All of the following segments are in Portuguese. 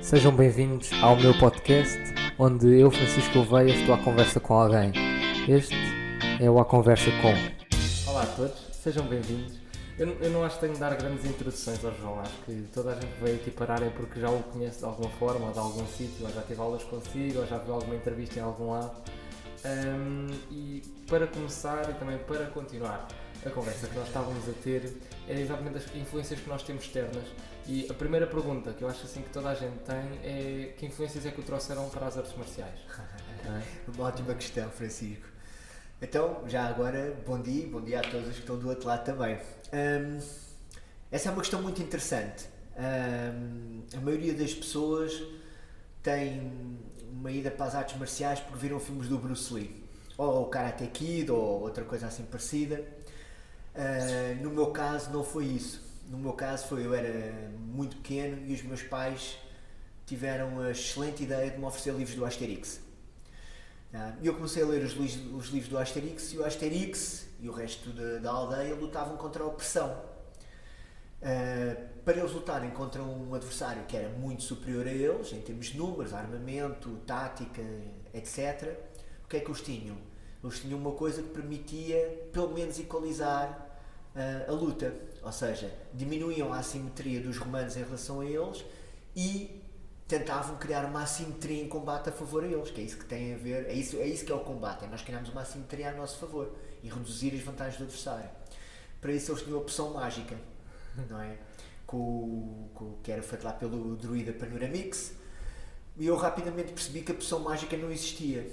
Sejam bem-vindos ao meu podcast, onde eu, Francisco Gouveia, estou à conversa com alguém. Este é o A Conversa Com. Olá a todos, sejam bem-vindos. Eu não acho que tenho de dar grandes introduções ao João, acho que toda a gente que veio aqui parar é porque já o conhece de alguma forma, ou de algum sítio, ou já teve aulas consigo, ou já viu alguma entrevista em algum lado. E para começar e também para continuar a conversa que nós estávamos a ter, é exatamente as influências que nós temos externas. E a primeira pergunta que eu acho assim que toda a gente tem é: que influências é que o trouxeram para as artes marciais? Uma ótima questão, Francisco. Então, já agora, bom dia a todos os que estão do outro lado também. Essa é uma questão muito interessante. A maioria das pessoas tem uma ida para as artes marciais porque viram filmes do Bruce Lee, ou o Karate Kid, ou outra coisa assim parecida. No meu caso não foi isso. No meu caso eu era muito pequeno e os meus pais tiveram a excelente ideia de me oferecer livros do Asterix. E eu comecei a ler os livros do Asterix, e o Asterix e o resto da aldeia lutavam contra a opressão. Para eles lutarem contra um adversário que era muito superior a eles, em termos de números, armamento, tática, etc., o que é que eles tinham? Eles tinham uma coisa que permitia, pelo menos, equalizar a luta. Ou seja, diminuíam a assimetria dos romanos em relação a eles e tentavam criar uma assimetria em combate a favor a eles, que é isso que tem a ver, é isso que é o combate, é nós criarmos uma assimetria a nosso favor e reduzir as vantagens do adversário. Para isso eles tinham a poção mágica, não é? Que era feito lá pelo druida Panoramix, e eu rapidamente percebi que a poção mágica não existia.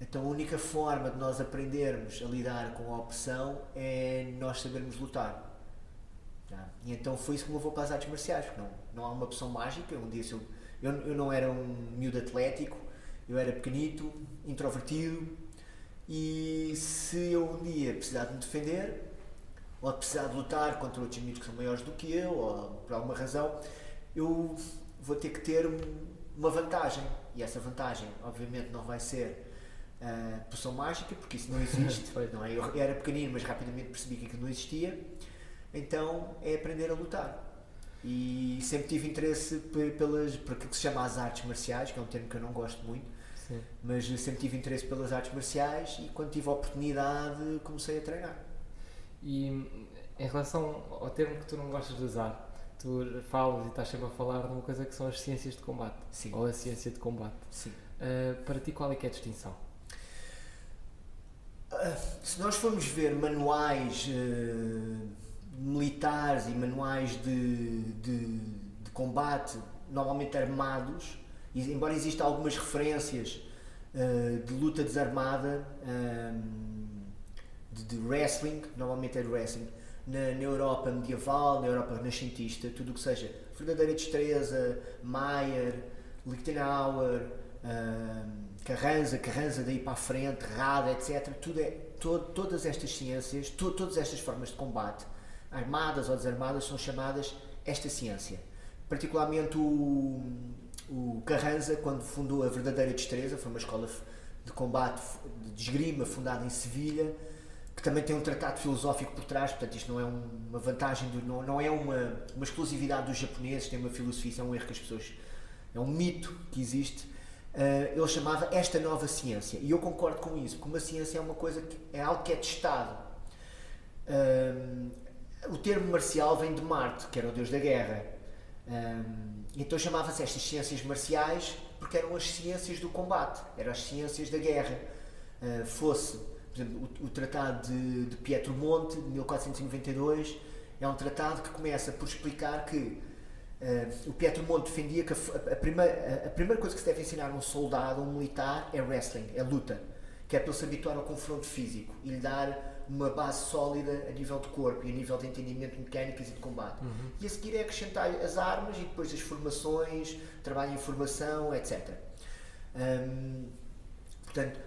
Então a única forma de nós aprendermos a lidar com a opressão é nós sabermos lutar. E então foi isso que me levou para as artes marciais, porque não há uma poção mágica. Um dia eu não era um miúdo atlético, eu era pequenito, introvertido, e se eu um dia precisar de me defender, ou precisar de lutar contra outros miúdos que são maiores do que eu, ou por alguma razão, eu vou ter que ter uma vantagem, e essa vantagem obviamente não vai ser poção mágica, porque isso não existe. Não é? Eu era pequenino, mas rapidamente percebi que aquilo não existia. Então é aprender a lutar. E sempre tive interesse por aquilo que se chama as artes marciais, que é um termo que eu não gosto muito. Sim. Mas sempre tive interesse pelas artes marciais e quando tive a oportunidade comecei a treinar. E em relação ao termo que tu não gostas de usar, tu falas e estás sempre a falar de uma coisa que são as ciências de combate. Sim. Ou a ciência de combate. Sim. Para ti, qual é que é a distinção? Se nós formos ver manuais militares e manuais de combate, normalmente armados, e embora existam algumas referências de luta desarmada, de wrestling, normalmente é de wrestling, na Europa medieval, na Europa renascentista, tudo o que seja verdadeira destreza, Maier, Lichtenauer, Carranza daí para a frente, Rada, etc. Todas estas ciências, todas estas formas de combate, armadas ou desarmadas, são chamadas esta ciência. Particularmente o Carranza, quando fundou a verdadeira destreza, foi uma escola de combate, de esgrima, fundada em Sevilha, que também tem um tratado filosófico por trás. Portanto isto não é uma vantagem, não é uma exclusividade dos japoneses, tem uma filosofia, isso é um erro que as pessoas, é um mito que existe. Ele chamava esta nova ciência, e eu concordo com isso, porque uma ciência é uma coisa é algo que é testado. O termo marcial vem de Marte, que era o deus da guerra. Então chamava-se estas ciências marciais porque eram as ciências do combate, eram as ciências da guerra. Fosse, por exemplo, o tratado de Pietromonte, de 1492, é um tratado que começa por explicar que o Pietromonte defendia que a primeira coisa que se deve ensinar a um soldado, a um militar, é wrestling, é luta, que é para ele se habituar ao confronto físico e lhe dar uma base sólida a nível de corpo e a nível de entendimento de mecânicas e de combate. E a seguir é acrescentar as armas e depois as formações, trabalho em formação, etc. Portanto,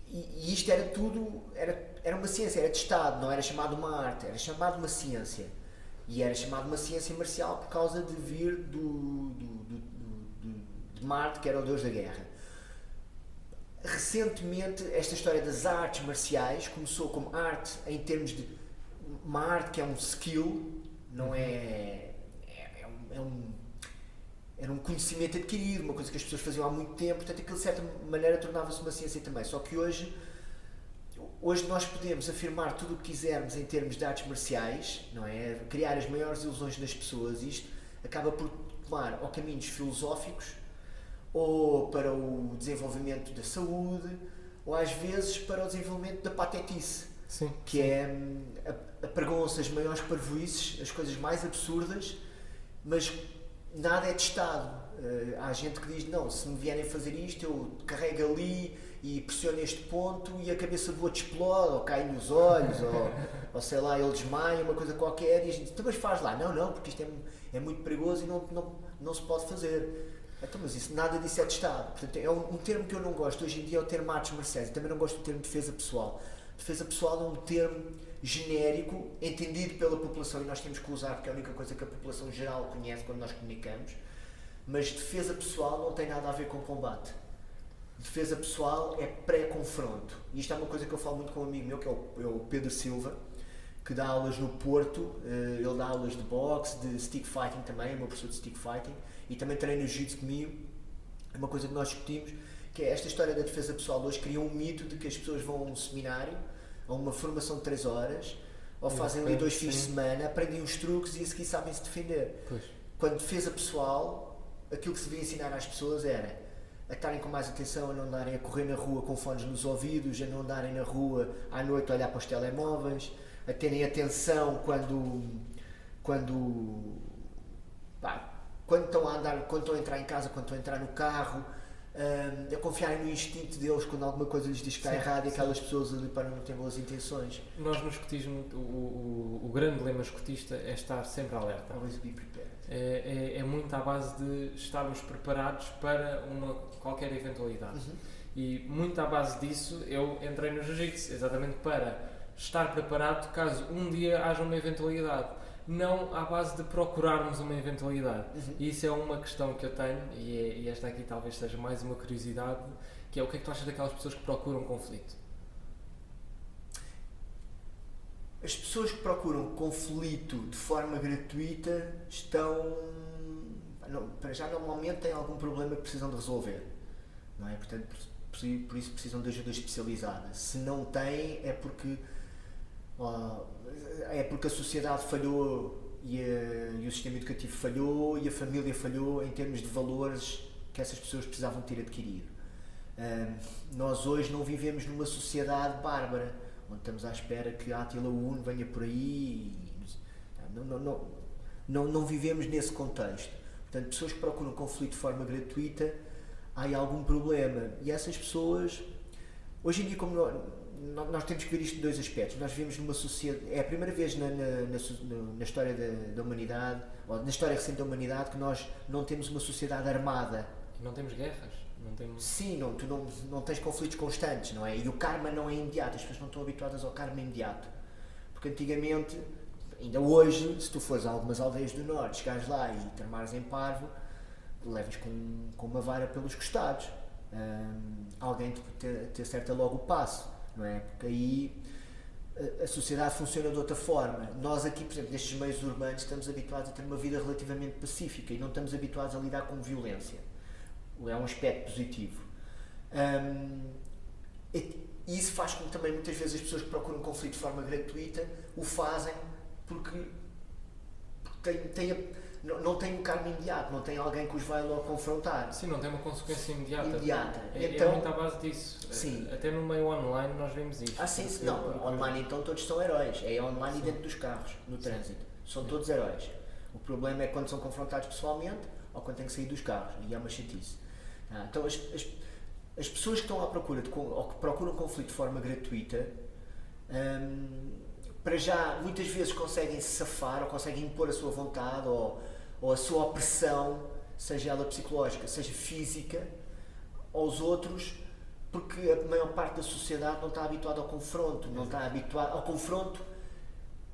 e isto era tudo, era uma ciência, era testado, não era chamado uma arte, era chamado uma ciência. E era chamado uma ciência marcial por causa de vir de Marte, que era o deus da guerra. Recentemente, esta história das artes marciais começou como arte em termos de uma arte que é um skill, não é era um conhecimento adquirido, uma coisa que as pessoas faziam há muito tempo, portanto aquilo de certa maneira tornava-se uma ciência também. Só que hoje nós podemos afirmar tudo o que quisermos em termos de artes marciais, não é? Criar as maiores ilusões nas pessoas, e isto acaba por tomar ou caminhos filosóficos, ou para o desenvolvimento da saúde, ou às vezes para o desenvolvimento da patetice. Sim, que sim. é apregam-se as maiores parvoices, as coisas mais absurdas, mas nada é testado. Há gente que diz, não, se me vierem fazer isto, eu carrego ali e pressiono este ponto e a cabeça do outro explode, ou cai nos olhos, ou sei lá, ele desmaia, uma coisa qualquer, e a gente diz, então, mas faz lá. Não, porque isto é muito perigoso e não se pode fazer. Então, mas isso, nada disso é testado. Portanto, é um termo que eu não gosto hoje em dia, é o termo artes marciais. Eu também não gosto do termo defesa pessoal. Defesa pessoal é um termo genérico, entendido pela população, e nós temos que usar porque é a única coisa que a população geral conhece quando nós comunicamos, mas defesa pessoal não tem nada a ver com combate. Defesa pessoal é pré-confronto. E isto é uma coisa que eu falo muito com um amigo meu, que é o Pedro Silva, que dá aulas no Porto. Ele dá aulas de boxe, de stick fighting também, é o meu professor de stick fighting, e também treina jiu-jitsu comigo. É uma coisa que nós discutimos, que é esta história da defesa pessoal. Hoje cria um mito de que as pessoas vão a um seminário, a uma formação de 3 horas, ou fazem ali 2 fins de semana, aprendem uns truques e a seguir sabem se defender. Pois. Quando defesa pessoal, aquilo que se devia ensinar às pessoas era a estarem com mais atenção, a não andarem a correr na rua com fones nos ouvidos, a não andarem na rua à noite a olhar para os telemóveis, a terem atenção quando estão a andar, quando estão a entrar em casa, quando estão a entrar no carro, a confiarem no instinto deles quando alguma coisa lhes diz que está errado, e aquelas pessoas ali para não ter boas intenções. Nós no escotismo, o grande lema escotista é estar sempre alerta. Always be prepared. É muito à base de estarmos preparados para qualquer eventualidade. E muito à base disso eu entrei no jiu-jitsu, exatamente para estar preparado caso um dia haja uma eventualidade. Não à base de procurarmos uma eventualidade. E isso é uma questão que eu tenho, e esta aqui talvez seja mais uma curiosidade, que é o que é que tu achas daquelas pessoas que procuram conflito? As pessoas que procuram conflito de forma gratuita para já normalmente têm algum problema que precisam de resolver, não é? Portanto, por isso precisam de ajuda especializada. Se não têm, é porque a sociedade falhou e o sistema educativo falhou e a família falhou em termos de valores que essas pessoas precisavam ter adquirido. Nós hoje não vivemos numa sociedade bárbara, onde estamos à espera que a Átila Uno venha por aí. Não vivemos nesse contexto. Portanto, pessoas que procuram conflito de forma gratuita, há algum problema. E essas pessoas, hoje em dia, como nós temos que ver isto de 2 aspectos. Nós vivemos numa sociedade, é a primeira vez na história da humanidade, ou na história recente da humanidade, que nós não temos uma sociedade armada. E não temos guerras? Não temos... Sim, tu não tens conflitos constantes, não é? E o karma não é imediato, as pessoas não estão habituadas ao karma imediato. Porque antigamente, ainda hoje, se tu fores a algumas aldeias do norte, chegares lá e te armares em parvo, levas com uma vara pelos costados. Alguém te acerta logo o passo, não é? Porque aí a sociedade funciona de outra forma. Nós aqui, por exemplo, nestes meios urbanos, estamos habituados a ter uma vida relativamente pacífica e não estamos habituados a lidar com violência. É um aspecto positivo. E isso faz com que também muitas vezes as pessoas que procuram conflito de forma gratuita o fazem porque não tem um karma imediato, não tem alguém que os vai logo confrontar. Sim, não tem uma consequência imediata. Então, é muito à base disso. Sim. Até no meio online nós vemos isto. Sim, não, online então todos são heróis. É online e dentro dos carros, no trânsito. São todos heróis. O problema é quando são confrontados pessoalmente ou quando têm que sair dos carros. E é uma chatice. Então as pessoas que estão à procura ou que procuram conflito de forma gratuita, para já muitas vezes conseguem se safar ou conseguem impor a sua vontade ou a sua opressão, seja ela psicológica, seja física, aos outros, porque a maior parte da sociedade não está habituada ao confronto, não está habituada ao confronto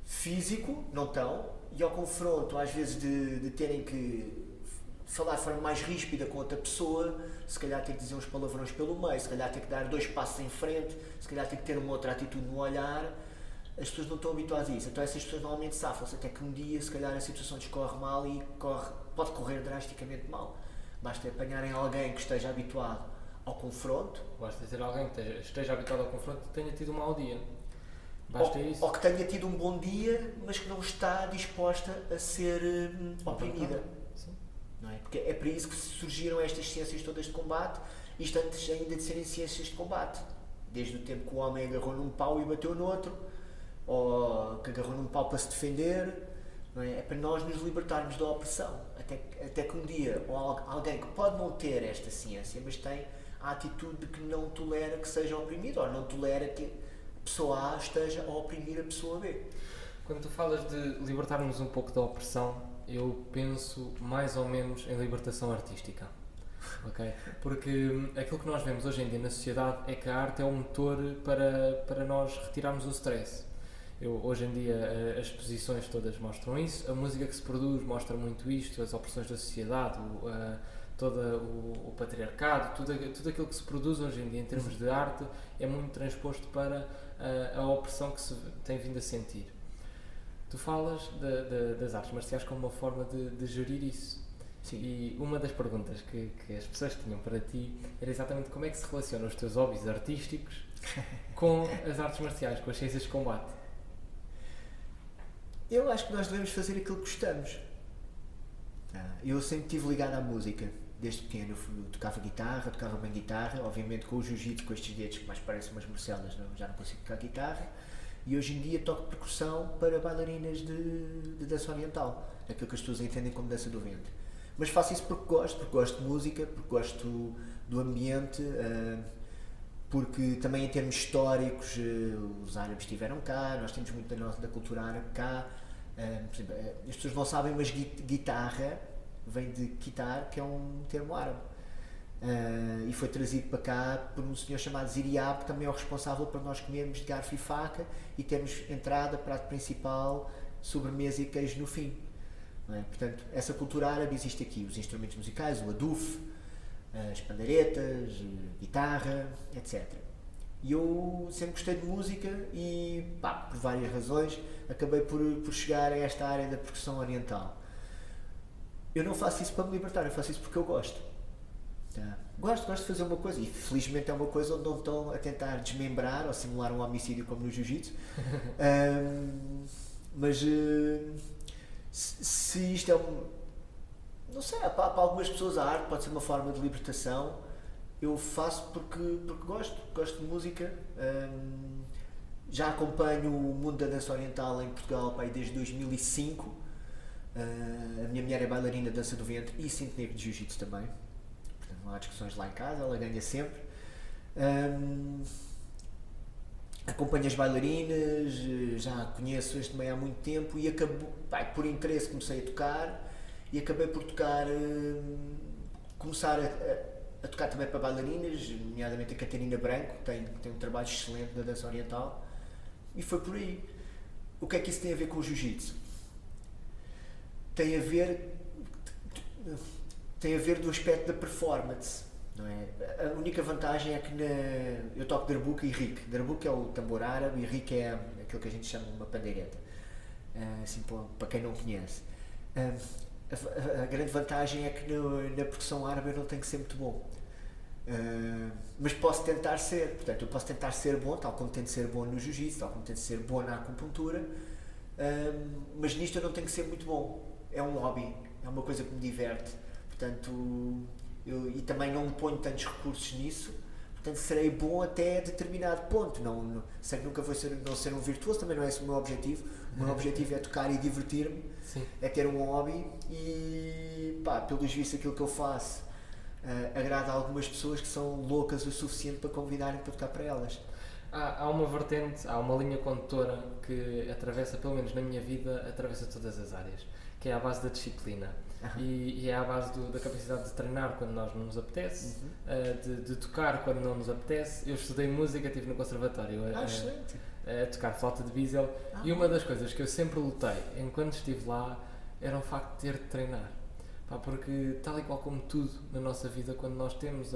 físico, não estão, e ao confronto às vezes de terem que falar de forma mais ríspida com outra pessoa, se calhar ter que dizer uns palavrões pelo meio, se calhar ter que dar 2 passos em frente, se calhar ter que ter uma outra atitude no olhar. As pessoas não estão habituadas a isso, então essas pessoas normalmente safam-se, até que um dia se calhar a situação discorre mal e corre pode correr drasticamente mal. Basta apanharem alguém que esteja habituado ao confronto. Basta ser alguém que esteja habituado ao confronto e tenha tido um mau dia. Basta isso. Ou que tenha tido um bom dia, mas que não está disposta a ser oprimida. Sim. Não é? Porque é para isso que surgiram estas ciências todas de combate, isto antes ainda de serem ciências de combate. Desde o tempo que o homem agarrou num pau e bateu no outro, ou que agarrou num pau para se defender. Não é? É para nós nos libertarmos da opressão. Até que um dia alguém que pode não ter esta ciência, mas tem a atitude de que não tolera que seja oprimido, ou não tolera que a pessoa A esteja a oprimir a pessoa B. Quando tu falas de libertarmos um pouco da opressão, eu penso mais ou menos em libertação artística. Okay? Porque aquilo que nós vemos hoje em dia na sociedade é que a arte é um motor para nós retirarmos o stress. Hoje em dia as exposições todas mostram isso, a música que se produz mostra muito isto, as opressões da sociedade, todo o patriarcado, tudo aquilo que se produz hoje em dia em termos de arte é muito transposto para a opressão que se tem vindo a sentir. Tu falas das artes marciais como uma forma de gerir isso. Sim. E uma das perguntas que as pessoas tinham para ti era exatamente como é que se relacionam os teus hobbies artísticos com as artes marciais, com as ciências de combate. Eu acho que nós devemos fazer aquilo que gostamos. Eu sempre estive ligado à música. Desde pequeno eu tocava guitarra, tocava bem guitarra, obviamente com o jiu-jitsu, com estes dedos que mais parecem umas morcelas, já não consigo tocar guitarra. E hoje em dia toco percussão para bailarinas de dança oriental, aquilo que as pessoas entendem como dança do ventre. Mas faço isso porque gosto de música, porque gosto do ambiente, porque também em termos históricos os árabes estiveram cá, nós temos muito da cultura árabe cá. Por exemplo, as pessoas não sabem, mas guitarra vem de quitar, que é um termo árabe. E foi trazido para cá por um senhor chamado Ziriab, que também é o responsável por nós comermos de garfo e faca e termos entrada, prato principal, sobremesa e queijo no fim. Não é? Portanto, essa cultura árabe existe aqui, os instrumentos musicais, o aduf, as pandeiretas, guitarra, etc. E eu sempre gostei de música e, por várias razões, acabei por chegar a esta área da percussão oriental. Eu não faço isso para me libertar, eu faço isso porque eu gosto. Gosto de fazer uma coisa, e felizmente é uma coisa onde não estão a tentar desmembrar ou simular um homicídio como no jiu-jitsu. Mas se isto é não sei, para algumas pessoas a arte pode ser uma forma de libertação. Eu faço porque gosto de música. Já acompanho o mundo da dança oriental em Portugal desde 2005. A minha mulher é bailarina de dança do ventre e cinto negro de jiu-jitsu também. Portanto, não há discussões lá em casa, ela ganha sempre. Acompanho as bailarinas, já conheço-as também há muito tempo e por interesse comecei a tocar e acabei por começar a tocar também para bailarinas, nomeadamente a Catarina Branco, tem um trabalho excelente na dança oriental, e foi por aí. O que é que isso tem a ver com o jiu-jitsu? Tem a ver do aspecto da performance, não é? A única vantagem é que eu toco darbuka e rique. Darbuka é o tambor árabe e rique é aquilo que a gente chama de uma pandeireta, assim, para quem não conhece. A grande vantagem é que na percussão árabe eu não tenho que ser muito bom, mas posso tentar ser. Portanto, eu posso tentar ser bom, tal como tento ser bom no jiu-jitsu, tal como tento ser bom na acupuntura, mas nisto eu não tenho que ser muito bom. É um hobby, é uma coisa que me diverte. Portanto, e também não ponho tantos recursos nisso. Portanto, serei bom até determinado ponto. Sei que nunca vou ser um virtuoso, também não é esse o meu objetivo. O meu objetivo é tocar e divertir-me, é ter um hobby e, pelos vistos, aquilo que eu faço agrada a algumas pessoas que são loucas o suficiente para convidarem para tocar para elas. Há uma vertente, há uma linha condutora que atravessa, pelo menos na minha vida, atravessa todas as áreas, que é a base da disciplina. E é à base da capacidade de treinar quando nós não nos apetece, de tocar quando não nos apetece. Eu estudei música, estive no conservatório a tocar flauta de bisel, e uma das coisas que eu sempre lutei enquanto estive lá era o facto de ter de treinar, Pá, porque tal e qual como tudo na nossa vida, quando nós temos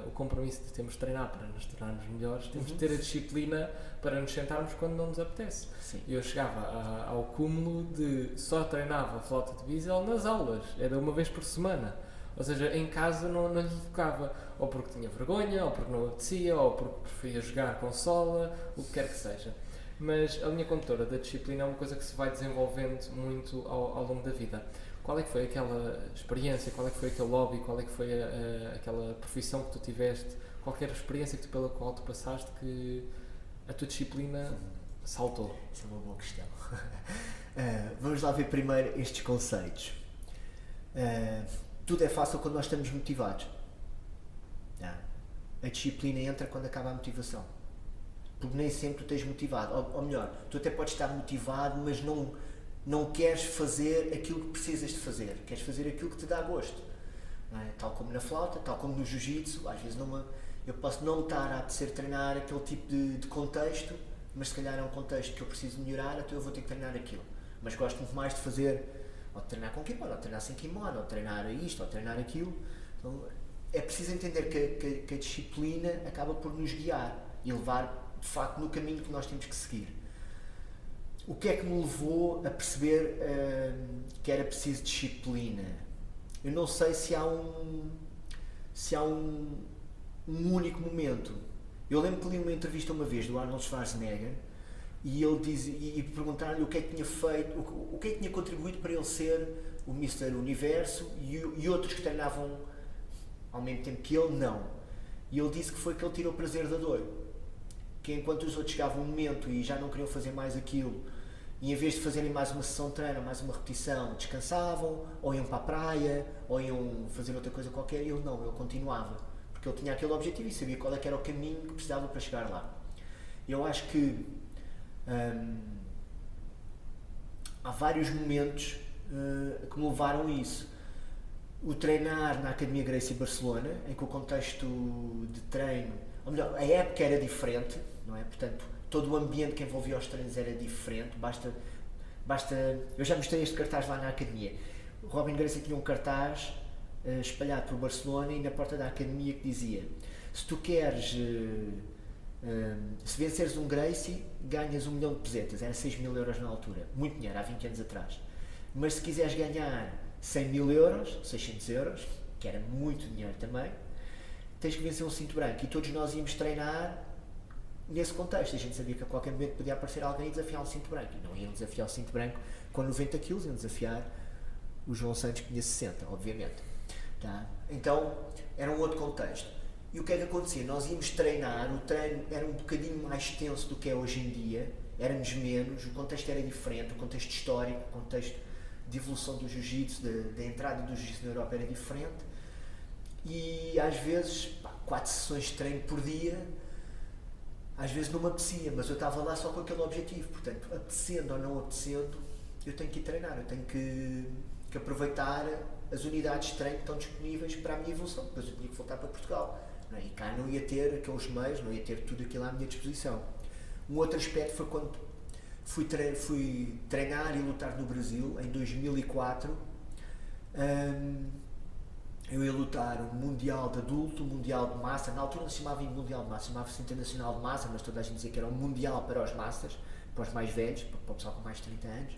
o compromisso de termos de treinar para nos tornarmos melhores, temos de ter a disciplina para nos sentarmos quando não nos apetece. Sim. E eu chegava ao cúmulo de só treinava flauta de bisel nas aulas, era uma vez por semana. Ou seja, em casa não lhe tocava, ou porque tinha vergonha, ou porque não apetecia, ou porque preferia jogar consola, o que quer que seja. Mas a linha condutora da disciplina é uma coisa que se vai desenvolvendo muito ao longo da vida. Qual é que foi aquela experiência, qual é que foi aquele hobby, qual é que foi aquela profissão que tu tiveste, qualquer experiência pela qual tu passaste que a tua disciplina saltou? Isso é uma boa questão. Vamos lá ver primeiro estes conceitos. Tudo é fácil quando nós estamos motivados. A disciplina entra quando acaba a motivação. Porque nem sempre tu tens motivado. Ou melhor, tu até podes estar motivado, mas não queres fazer aquilo que precisas de fazer. Queres fazer aquilo que te dá gosto. Não é? Tal como na flauta, tal como no jiu-jitsu. Às vezes eu posso não estar a apetecer treinar aquele tipo de contexto, mas se calhar é um contexto que eu preciso melhorar, então eu vou ter que treinar aquilo. Mas gosto muito mais de fazer, ou de treinar com kimono, ou de treinar sem kimono, ou de treinar isto, ou de treinar aquilo. Então, é preciso entender que a disciplina acaba por nos guiar e levar, de facto, no caminho que nós temos que seguir. O que é que me levou a perceber que era preciso disciplina? Eu não sei se há um único momento. Eu lembro que li uma entrevista uma vez do Arnold Schwarzenegger e ele e perguntaram-lhe o que é que tinha feito, o que é que tinha contribuído para ele ser o Mr. Universo e outros que treinavam ao mesmo tempo que ele, não. E ele disse que foi que ele tirou prazer da dor. Que enquanto os outros chegavam um momento e já não queriam fazer mais aquilo, e em vez de fazerem mais uma sessão de treino, mais uma repetição, descansavam, ou iam para a praia, ou iam fazer outra coisa qualquer, ele não, ele continuava. Porque ele tinha aquele objetivo e sabia qual é que era o caminho que precisava para chegar lá. Eu acho que há vários momentos que me levaram a isso. O treinar na Academia Gracie Barcelona, em que o contexto de treino, ou melhor, a época era diferente, não é? Portanto, todo o ambiente que envolvia os treinos era diferente, basta eu já mostrei este cartaz lá na Academia. O Robin Gracie tinha um cartaz espalhado por Barcelona e na porta da Academia que dizia: se tu queres, se venceres um Gracie, ganhas 1 milhão de pesetas, era 6 mil euros na altura, muito dinheiro, há 20 anos atrás. Mas se quiseres ganhar 100 mil euros, 600 euros, que era muito dinheiro também, tens que vencer um cinto branco. E todos nós íamos treinar nesse contexto. A gente sabia que a qualquer momento podia aparecer alguém e desafiar um cinto branco. E não iam desafiar o cinto branco com 90 quilos, iam desafiar o João Santos que tinha 60, obviamente. Tá? Então, era um outro contexto. E o que é que acontecia? Nós íamos treinar, o treino era um bocadinho mais tenso do que é hoje em dia, éramos menos, o contexto era diferente, o contexto histórico, o contexto de evolução do jiu-jitsu, da entrada do jiu-jitsu na Europa era diferente. E às vezes, 4 sessões de treino por dia, às vezes não me apetecia, mas eu estava lá só com aquele objetivo. Portanto, apetecendo ou não apetecendo, eu tenho que ir treinar, eu tenho que aproveitar as unidades de treino que estão disponíveis para a minha evolução. Depois eu tinha que voltar para Portugal, não é? E cá não ia ter aqueles meios, não ia ter tudo aquilo à minha disposição. Um outro aspecto foi quando fui treinar e lutar no Brasil, em 2004. Eu ia lutar o Mundial de Adulto, o Mundial de Massa. Na altura não se chamava Mundial de Massa, chamava-se Internacional de Massa, mas toda a gente dizia que era um Mundial para os massas, para os mais velhos, para o pessoal com mais de 30 anos.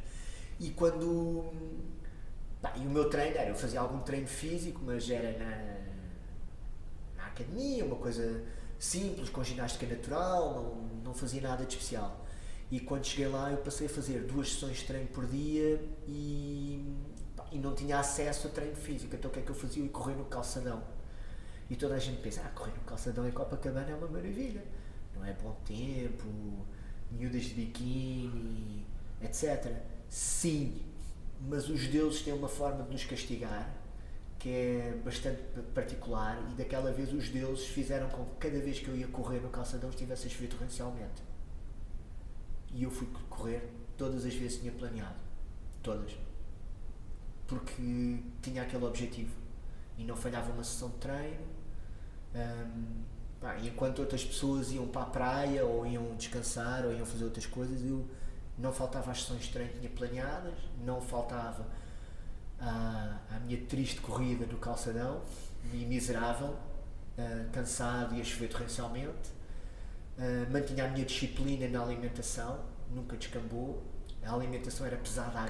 E quando... e o meu treino era, eu fazia algum treino físico, mas era na academia, uma coisa simples, com ginástica natural, não fazia nada de especial. E quando cheguei lá eu passei a fazer 2 sessões de treino por dia e não tinha acesso a treino físico. Então o que é que eu fazia? Eu ia correr no calçadão. E toda a gente pensa, correr no calçadão em Copacabana é uma maravilha. Não é bom tempo, miúdas de biquíni, etc. Sim, mas os deuses têm uma forma de nos castigar que é bastante particular e daquela vez os deuses fizeram com que cada vez que eu ia correr no calçadão estivesse a chover torrencialmente. E eu fui correr todas as vezes que tinha planeado. Todas. Porque tinha aquele objetivo. E não falhava uma sessão de treino. E enquanto outras pessoas iam para a praia, ou iam descansar, ou iam fazer outras coisas, eu não faltava as sessões de treino que tinha planeadas, não faltava à minha triste corrida do calçadão, miserável, cansado e a chover torrencialmente. Mantinha a minha disciplina na alimentação, nunca descambou. A alimentação era pesada à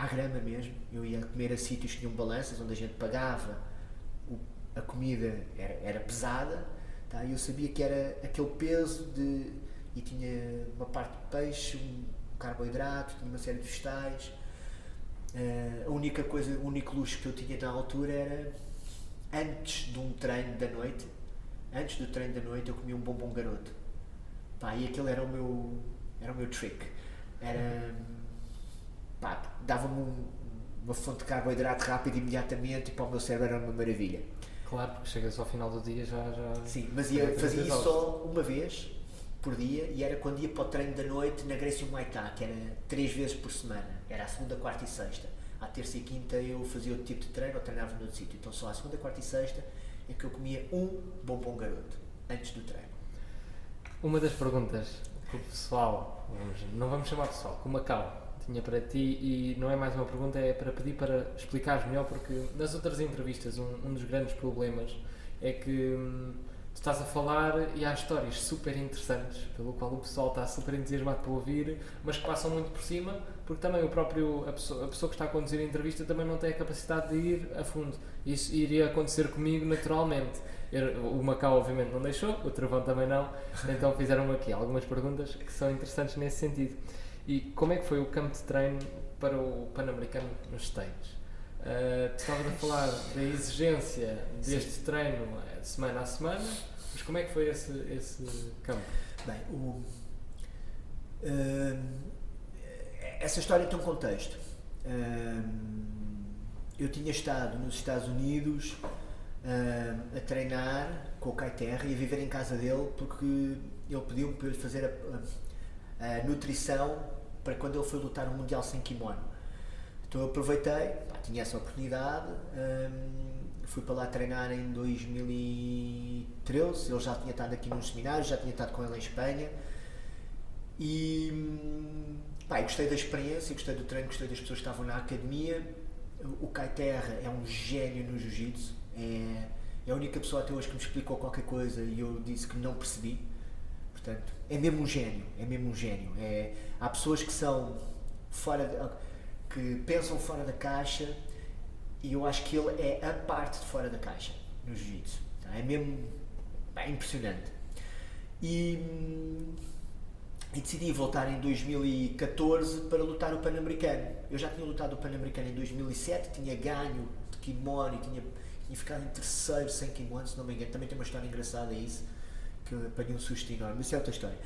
grama mesmo. Eu ia comer a sítios que tinham balanças, onde a gente pagava, a comida era pesada, tá? Eu sabia que era aquele peso e tinha uma parte de peixe, um carboidrato, tinha uma série de vegetais. A única coisa, o único luxo que eu tinha na altura era, antes de um treino da noite, antes do treino da noite, eu comia um bombom garoto. Pá, e aquele era o meu trick. Dava-me uma fonte de carboidrato rápido imediatamente, e para o meu cérebro era uma maravilha. Claro, porque chegas ao final do dia já... Sim, mas fazia isso só uma vez por dia, e era quando ia para o treino da noite na Gracie Muay Thai, que era 3 vezes por semana. Era a segunda, quarta e sexta. À terça e quinta eu fazia outro tipo de treino, ou treinava noutro sítio. Então só à segunda, quarta e sexta é que eu comia um bombom garoto, antes do treino. Uma das perguntas que o pessoal, não vamos chamar pessoal, que o Macau tinha para ti, e não é mais uma pergunta, é para pedir para explicares melhor, porque nas outras entrevistas um dos grandes problemas é que tu estás a falar e há histórias super interessantes, pelo qual o pessoal está super entusiasmado para ouvir, mas que passam muito por cima, porque também a pessoa que está a conduzir a entrevista também não tem a capacidade de ir a fundo. Isso iria acontecer comigo naturalmente. O Macau obviamente não deixou, o Trovão também não, então fizeram aqui algumas perguntas que são interessantes nesse sentido. E como é que foi o campo de treino para o Pan-Americano nos States? Tu estavas a falar da exigência deste Sim. treino semana a semana, mas como é que foi esse campo? Bem, essa história tem um contexto. Eu tinha estado nos Estados Unidos a treinar com o Kai Terra e a viver em casa dele, porque ele pediu-me para eu fazer a nutrição para quando ele foi lutar no Mundial sem kimono. Então eu aproveitei, tinha essa oportunidade, fui para lá treinar em 2013, ele já tinha estado aqui num seminário, já tinha estado com ele em Espanha, e gostei da experiência, gostei do treino, gostei das pessoas que estavam na academia. O Kai Terra é um gênio no jiu-jitsu, é a única pessoa até hoje que me explicou qualquer coisa e eu disse que não percebi. Portanto, é mesmo um gênio. Há pessoas que são que pensam fora da caixa, e eu acho que ele é a parte de fora da caixa no jiu-jitsu. É mesmo impressionante. E decidi voltar em 2014 para lutar o Pan-Americano. Eu já tinha lutado o Pan-Americano em 2007, tinha ganho de kimono e tinha ficado em terceiro sem kimono, se não me engano. Também tem uma história engraçada isso, que eu apanhei um susto enorme, isso é outra história.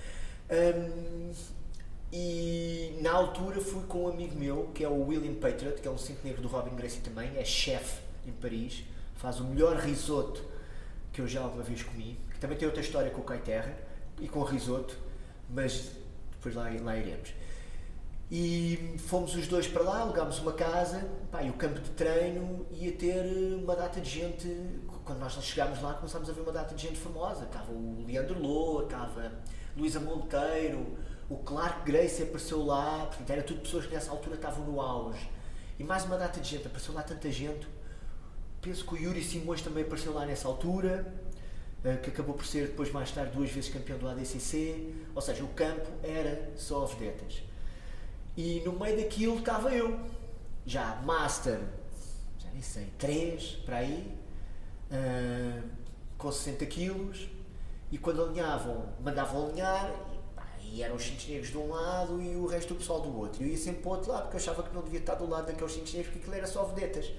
E na altura fui com um amigo meu, que é o William Patriot, que é um cinto negro do Robin Gracie também, é chefe em Paris, faz o melhor risoto que eu já alguma vez comi, que também tem outra história com o Kai Terra e com o risoto, mas depois lá iremos. E fomos os dois para lá, alugámos uma casa, e o campo de treino ia ter uma data de gente. Quando nós chegámos lá, começámos a ver uma data de gente famosa. Estava o Leandro Loa, estava Luísa Monteiro, o Clark Gracie apareceu lá, portanto era tudo pessoas que nessa altura estavam no auge. E mais uma data de gente, apareceu lá tanta gente. Penso que o Yuri Simões também apareceu lá nessa altura, que acabou por ser depois mais tarde 2 vezes campeão do ADCC, ou seja, o campo era só vedetas. E no meio daquilo estava eu, já master, já nem sei, 3 para aí, com 60 quilos, e quando alinhavam, mandavam alinhar, e eram os cintos negros de um lado e o resto do pessoal do outro. Eu ia sempre para o outro lado, porque eu achava que não devia estar do lado daqueles cintos negros, porque aquilo era só vedetas.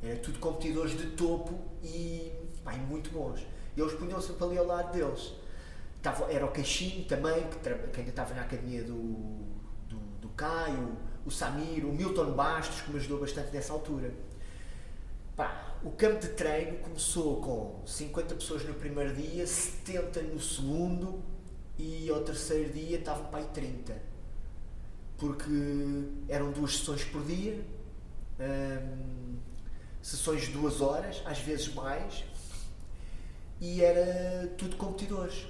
Era tudo competidores de topo e muito bons. E eles punham sempre ali ao lado deles. Era o Caixinho também, que ainda estava na academia do Caio, o Samir, o Milton Bastos, que me ajudou bastante nessa altura. O campo de treino começou com 50 pessoas no primeiro dia, 70 no segundo, e ao terceiro dia estavam para aí 30. Porque eram 2 sessões por dia, sessões de 2 horas, às vezes mais, e era tudo competidores,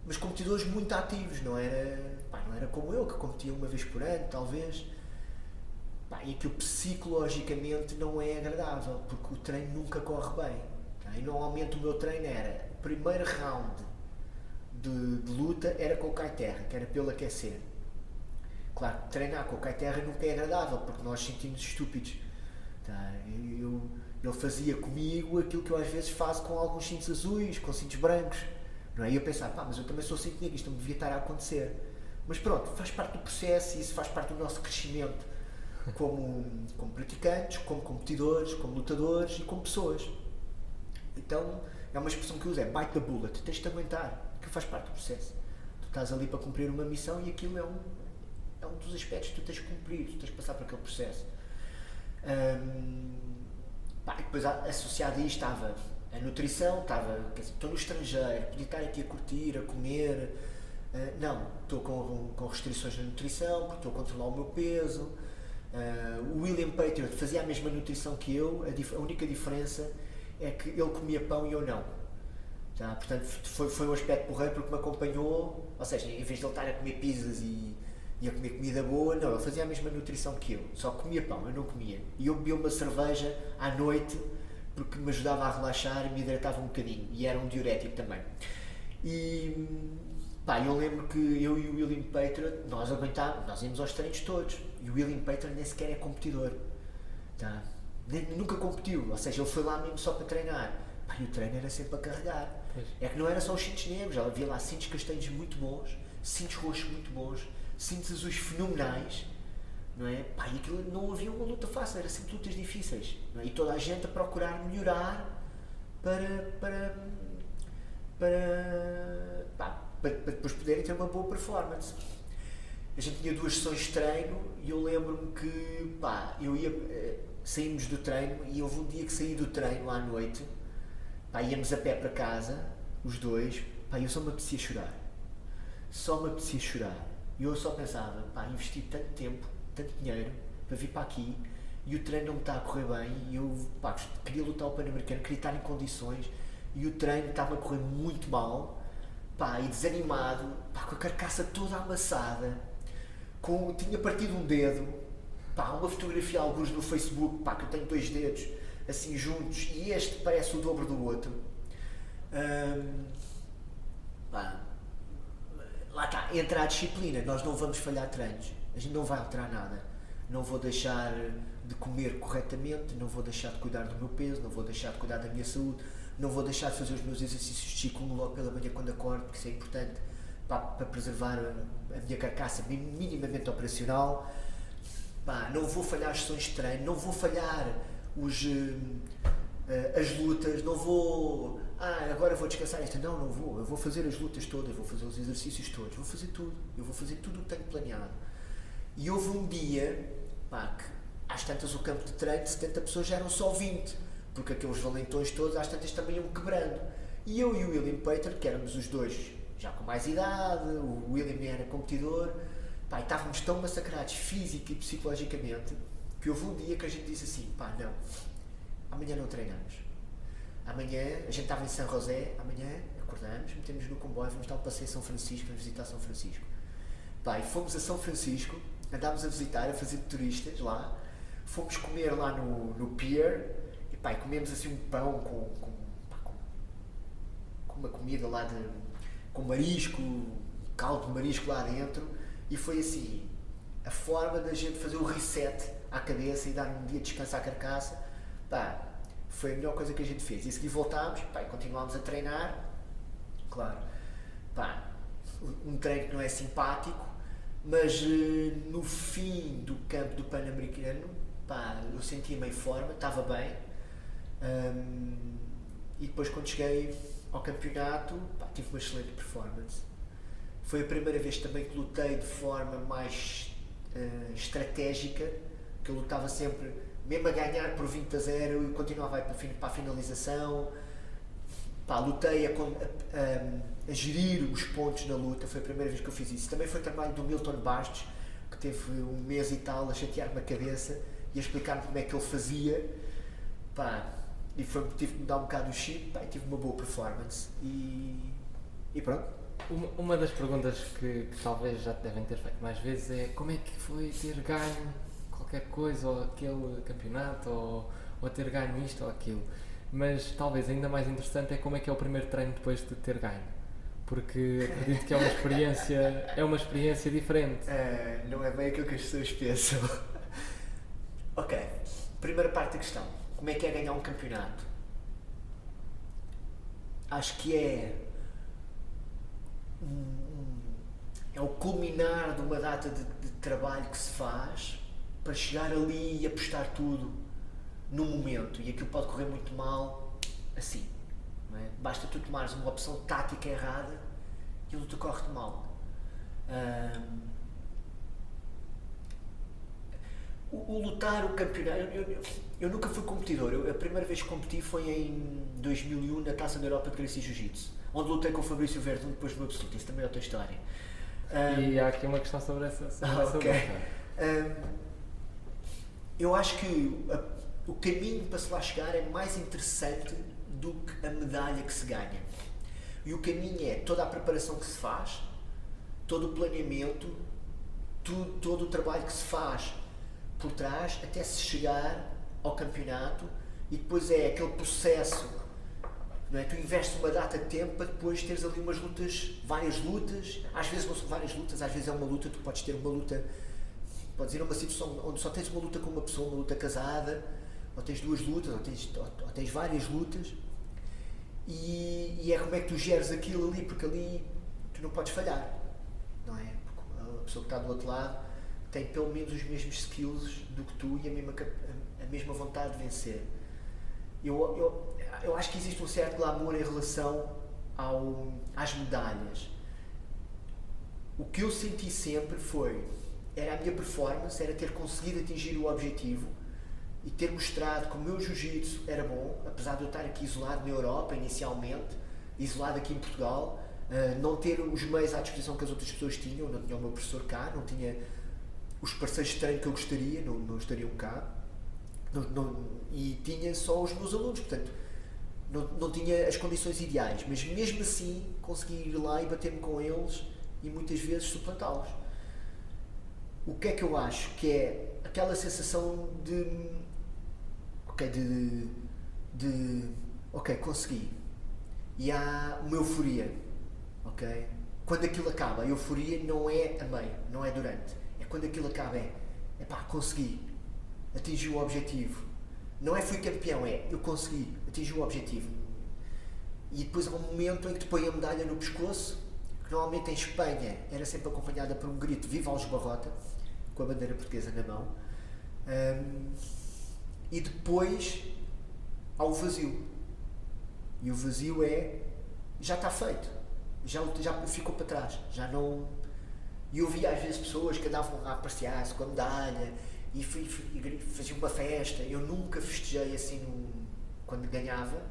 mas competidores muito ativos, não era como eu, que competia uma vez por ano, talvez. Pá, e aquilo psicologicamente não é agradável, porque o treino nunca corre bem. Tá? E normalmente o meu treino era, o primeiro round de luta era com o Kai Terra, que era pelo aquecer. Claro que treinar com o Kai Terra nunca é agradável, porque nós sentimos estúpidos. Tá? Ele fazia comigo aquilo que eu às vezes faço com alguns cintos azuis, com cintos brancos. Não é? E eu pensava, pá, mas eu também sou cinto negro, isto não devia estar a acontecer. Mas pronto, faz parte do processo e isso faz parte do nosso crescimento como praticantes, como competidores, como lutadores e como pessoas. Então, é uma expressão que eu uso, é bite the bullet, tens de aguentar, aquilo faz parte do processo. Tu estás ali para cumprir uma missão e aquilo é um dos aspectos que tu tens de cumprir, tu tens de passar por aquele processo. E depois associado a isto estava a nutrição, estou no estrangeiro, podia estar aqui a curtir, a comer, não, estou com restrições na nutrição, porque estou a controlar o meu peso. O William Patriot fazia a mesma nutrição que eu, a única diferença é que ele comia pão e eu não. Tá? Portanto, foi um aspecto porreiro porque me acompanhou, ou seja, em vez de ele estar a comer pizzas e a comer comida boa, não, ele fazia a mesma nutrição que eu, só comia pão, eu não comia. E eu bebia uma cerveja à noite porque me ajudava a relaxar e me hidratava um bocadinho, e era um diurético também. E eu lembro que eu e o William Patriot, nós íamos aos treinos todos, e o William Patriot nem sequer é competidor. Tá? Nunca competiu, ou seja, ele foi lá mesmo só para treinar. E o treino era sempre a carregar. Pois. É que não era só os cintos negros, havia lá cintos castanhos muito bons, cintos roxos muito bons, cintos azuis fenomenais, não é? E aquilo não havia uma luta fácil, era sempre lutas difíceis, não é? E toda a gente a procurar melhorar para depois poderem ter uma boa performance. A gente tinha 2 sessões de treino e eu lembro-me que saímos do treino e houve um dia que saí do treino à noite, íamos a pé para casa, os dois, eu só me apetecia chorar. E eu só pensava, investi tanto tempo, tanto dinheiro para vir para aqui e o treino não me está a correr bem e eu queria lutar o Pan-Americano, queria estar em condições e o treino estava a correr muito mal, e desanimado, com a carcaça toda amassada, tinha partido um dedo, uma fotografia alguns no Facebook, que eu tenho 2 dedos assim juntos e este parece o dobro do outro. Lá está, entra a disciplina, nós não vamos falhar treinos, a gente não vai alterar nada, não vou deixar de comer corretamente, não vou deixar de cuidar do meu peso, não vou deixar de cuidar da minha saúde, não vou deixar de fazer os meus exercícios de ciclo logo pela manhã quando acordo, porque isso é importante para preservar a minha carcaça minimamente operacional. Não vou falhar as sessões de treino, não vou falhar as lutas, não vou agora vou descansar esta, não vou, eu vou fazer as lutas todas, vou fazer os exercícios todos, vou fazer tudo, eu vou fazer tudo o que tenho planeado. E houve um dia que às tantas o campo de treino de 70 pessoas já eram só 20, porque aqueles valentões todos às tantas também iam quebrando, e eu e o William Pater, que éramos os dois já com mais idade, o William era competidor, estávamos tão massacrados física e psicologicamente que houve um dia que a gente disse assim, não, amanhã não treinamos. Amanhã, a gente estava em São José, amanhã acordamos, metemos no comboio, vamos dar um passeio a São Francisco, vamos visitar São Francisco. E fomos a São Francisco, andámos a visitar, a fazer de turistas lá, fomos comer lá no pier, e comemos assim um pão com uma comida lá com marisco, caldo de marisco lá dentro, e foi assim, a forma da gente fazer o reset à cabeça e dar um dia de descanso à carcaça, foi a melhor coisa que a gente fez. E a seguir voltámos, e continuámos a treinar, claro, um treino que não é simpático, mas no fim do campo do Pan-Americano, eu sentia meio forma, estava bem, e depois quando cheguei ao campeonato, tive uma excelente performance. Foi a primeira vez também que lutei de forma mais estratégica, que eu lutava sempre, mesmo a ganhar por 20-0 e continuava para a finalização. Lutei a gerir os pontos na luta, foi a primeira vez que eu fiz isso. Também foi trabalho do Milton Bastos, que teve um mês e tal a chatear-me a cabeça e a explicar-me como é que ele fazia. E tive que mudar um bocado o chip, e tive uma boa performance e pronto. Uma das perguntas que talvez já te devem ter feito mais vezes é como é que foi ter ganho qualquer coisa, ou aquele campeonato, ou ter ganho isto ou aquilo. Mas talvez ainda mais interessante é como é que é o primeiro treino depois de ter ganho. Porque acredito que é uma experiência diferente. Não é bem aquilo que as pessoas pensam. Ok, primeira parte da questão. Como é que é ganhar um campeonato? Acho que é o culminar de uma data de trabalho que se faz para chegar ali e apostar tudo no momento. E aquilo pode correr muito mal assim. Não é? Basta tu tomares uma opção tática errada e a luta corre-te mal. O lutar, o campeonato. Eu nunca fui competidor. A primeira vez que competi foi em 2001 na Taça da Europa de Gracie Jiu-Jitsu, onde lutei com o Fabrício Verdun depois do meu absoluto. Isso também é outra história. E há aqui uma questão sobre essa okay. Luta. Eu acho que o caminho para se lá chegar é mais interessante do que a medalha que se ganha. E o caminho é toda a preparação que se faz, todo o planeamento, todo o trabalho que se faz por trás até se chegar ao campeonato, e depois é aquele processo, não é? Tu investes uma data de tempo para depois teres ali umas lutas, várias lutas, às vezes não são várias lutas, às vezes é uma luta, tu podes ter uma luta, podes ir a uma situação onde só tens uma luta com uma pessoa, uma luta casada, ou tens duas lutas, ou tens várias lutas, e é como é que tu geres aquilo ali, porque ali tu não podes falhar, não é? Porque a pessoa que está do outro lado tem pelo menos os mesmos skills do que tu e a mesma vontade de vencer. Eu acho que existe um certo glamour em relação às medalhas. O que eu senti sempre era a minha performance, era ter conseguido atingir o objetivo e ter mostrado que o meu jiu-jitsu era bom, apesar de eu estar aqui isolado na Europa inicialmente, isolado aqui em Portugal, não ter os meios à disposição que as outras pessoas tinham, não tinha o meu professor cá, não tinha os parceiros de treino que eu gostaria, não estariam cá, e tinha só os meus alunos, portanto não tinha as condições ideais, mas mesmo assim consegui ir lá e bater-me com eles e muitas vezes suplantá-los. O que é que eu acho? Que é aquela sensação de consegui, e há uma euforia, ok? Quando aquilo acaba, a euforia não é a meio, não é durante. Quando aquilo acaba consegui, atingi o objetivo. Não é fui campeão, eu consegui, atingi o objetivo. E depois há um momento em que te põe a medalha no pescoço, que normalmente em Espanha era sempre acompanhada por um grito Viva Alves Barrota, com a bandeira portuguesa na mão. E depois há o vazio. E o vazio já está feito, já ficou para trás, já não. E eu via às vezes pessoas que andavam a apreciar-se com a medalha e faziam uma festa. Eu nunca festejei assim quando ganhava,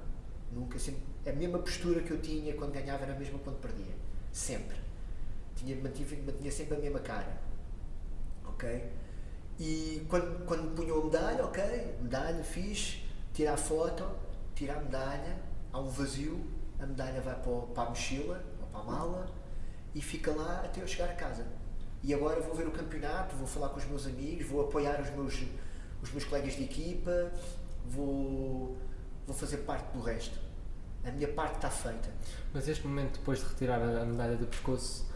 nunca, sempre, a mesma postura que eu tinha quando ganhava era a mesma quando perdia, sempre. Mantinha sempre a mesma cara, ok? E quando me punham a medalha, ok, medalha, fixe, tira a foto, tira a medalha, há um vazio, a medalha vai para a mochila ou para a mala, e fica lá até eu chegar a casa. E agora vou ver o campeonato, vou falar com os meus amigos, vou apoiar os meus colegas de equipa, vou fazer parte do resto. A minha parte está feita. Mas este momento, depois de retirar a medalha do pescoço,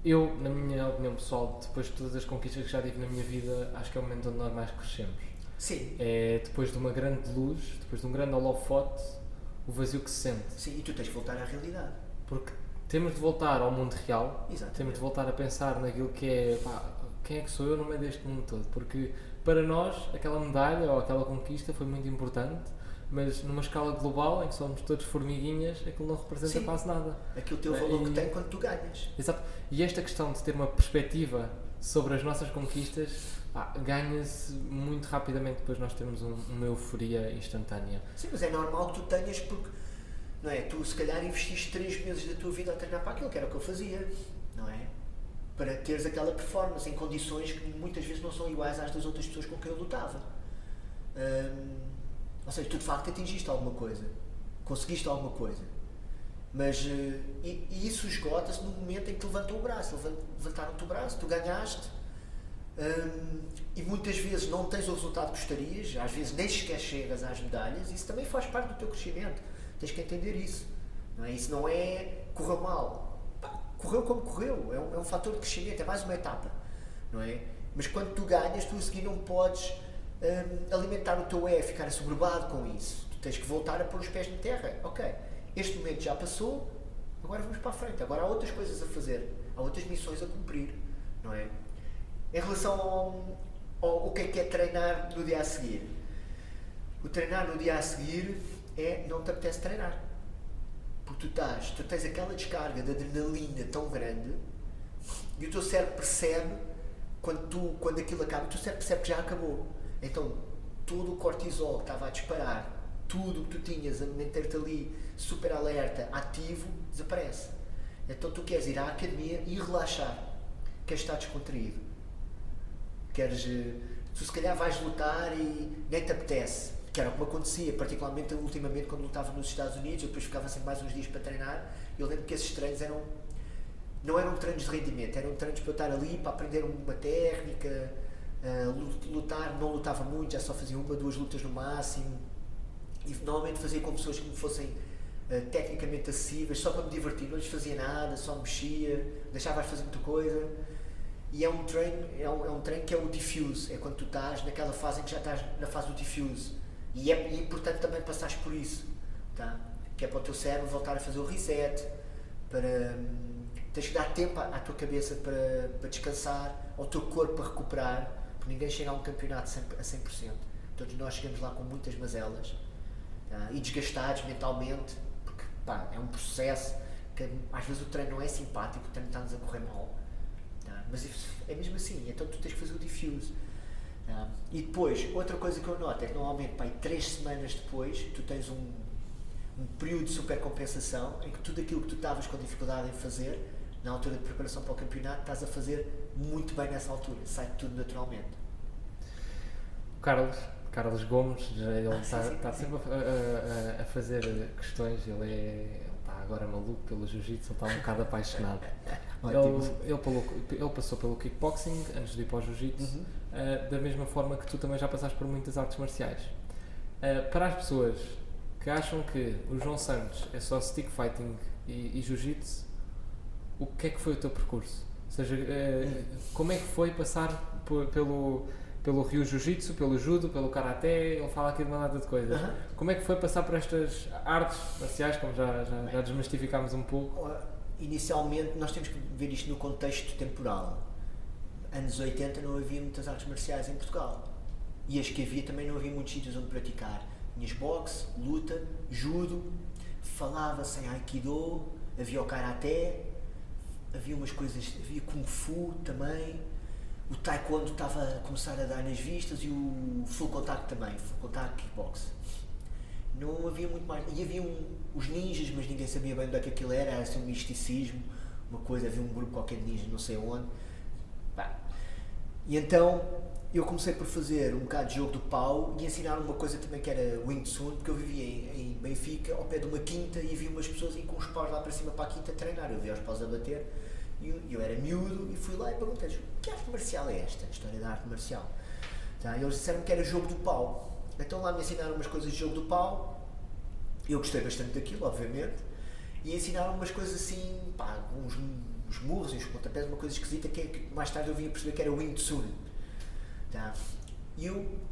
eu, na minha opinião pessoal, depois de todas as conquistas que já tive na minha vida, acho que é o momento onde nós mais crescemos. Sim. É depois de uma grande luz, depois de um grande holofote, o vazio que se sente. Sim, e tu tens de voltar à realidade. Porque temos de voltar ao mundo real. Exatamente. Temos de voltar a pensar naquilo que é, quem é que sou eu no meio deste mundo todo, porque para nós aquela medalha ou aquela conquista foi muito importante, mas numa escala global em que somos todos formiguinhas, aquilo não representa quase nada. Aquilo teu valor que tem quando tu ganhas. Exato. E esta questão de ter uma perspectiva sobre as nossas conquistas ganha-se muito rapidamente depois de nós termos uma euforia instantânea. Sim, mas é normal que tu tenhas, porque não é? Tu se calhar investiste 3 meses da tua vida a treinar para aquilo, que era o que eu fazia, não é? Para teres aquela performance em condições que muitas vezes não são iguais às das outras pessoas com quem eu lutava. Ou seja, tu de facto atingiste alguma coisa, conseguiste alguma coisa, mas e isso esgota-se no momento em que te levantam o braço, levantaram-te o braço, tu ganhaste, E muitas vezes não tens o resultado que gostarias, às vezes nem sequer chegas às medalhas, isso também faz parte do teu crescimento, tens que entender isso, não é? Isso não é correu mal, pá, correu como correu, é um fator de crescimento, é mais uma etapa, não é? Mas quando tu ganhas, tu a seguir não podes alimentar o teu ficar assoberbado com isso, tu tens que voltar a pôr os pés na terra, ok, este momento já passou, agora vamos para a frente, agora há outras coisas a fazer, há outras missões a cumprir, não é? Em relação ao que é treinar no dia a seguir, o treinar no dia a seguir é não te apetece treinar, porque tu tens aquela descarga de adrenalina tão grande e o teu cérebro percebe quando aquilo acaba, o teu cérebro percebe que já acabou, então todo o cortisol que estava a disparar, tudo o que tu tinhas a manter-te ali super alerta, ativo, desaparece. Então tu queres ir à academia e relaxar, queres estar descontraído, tu se calhar vais lutar e nem te apetece, que era o que me acontecia, particularmente ultimamente quando lutava nos Estados Unidos, eu depois ficava sempre mais uns dias para treinar, eu lembro que esses treinos não eram treinos de rendimento, eram treinos para eu estar ali, para aprender uma técnica, lutar, não lutava muito, já só fazia 1 ou 2 lutas no máximo, e normalmente fazia com pessoas que me fossem tecnicamente acessíveis, só para me divertir, não lhes fazia nada, só mexia, deixava-as fazer muita coisa. E é um treino que é o diffuse, é quando tu estás naquela fase em que já estás na fase do diffuse. E é importante também passares por isso, tá? Que é para o teu cérebro voltar a fazer o reset, tens que dar tempo à tua cabeça para descansar, ao teu corpo para recuperar, porque ninguém chega a um campeonato a 100%. Todos nós chegamos lá com muitas mazelas, tá? E desgastados mentalmente, porque pá, é um processo que às vezes o treino não é simpático, o treino está-nos a correr mal. Mas é mesmo assim, então tu tens que fazer o diffuse. E depois, outra coisa que eu noto é que normalmente, 3 semanas depois, tu tens um período de supercompensação em que tudo aquilo que tu estavas com dificuldade em fazer, na altura de preparação para o campeonato, estás a fazer muito bem nessa altura, sai tudo naturalmente. Carlos Gomes, ele está sempre a fazer questões, ele está agora maluco pelo jiu-jitsu, ele está um bocado apaixonado. Ele passou pelo kickboxing antes de ir para o jiu-jitsu, da mesma forma que tu também já passaste por muitas artes marciais. Para as pessoas que acham que o João Santos é só stick fighting e jiu-jitsu, o que é que foi o teu percurso? Ou seja, como é que foi passar pelo Ryu Jiu-Jitsu, pelo Judo, pelo Karaté, ele fala aqui de uma data de coisas. Como é que foi passar por estas artes marciais, como já desmistificámos um pouco? Inicialmente nós temos que ver isto no contexto temporal. Anos 80 não havia muitas artes marciais em Portugal. E as que havia também não havia muitos sítios onde praticar. Tinhas boxe, luta, judo, falava-se em aikido, havia o karaté, havia umas coisas, havia kung fu também, o taekwondo estava a começar a dar nas vistas e o full contact também, full contact kickbox. Não havia muito mais. E havia os ninjas, mas ninguém sabia bem do que aquilo era assim um misticismo, uma coisa, havia um grupo qualquer de ninjas, não sei onde. E então eu comecei por fazer um bocado de jogo do pau e ensinar uma coisa também que era Wing Tsun, porque eu vivia em Benfica, ao pé de uma quinta, e havia umas pessoas com os paus lá para cima para a quinta a treinar. Eu via os paus a bater e eu era miúdo e fui lá e perguntei-lhes: que arte marcial é esta? A história da arte marcial. Tá? E eles disseram que era jogo do pau. Então lá me ensinaram umas coisas de jogo do pau, eu gostei bastante daquilo, obviamente, e ensinaram umas coisas assim, uns murros e uns pontapés, uma coisa esquisita que mais tarde eu vim a perceber que era o Wing Tsun. Tá? E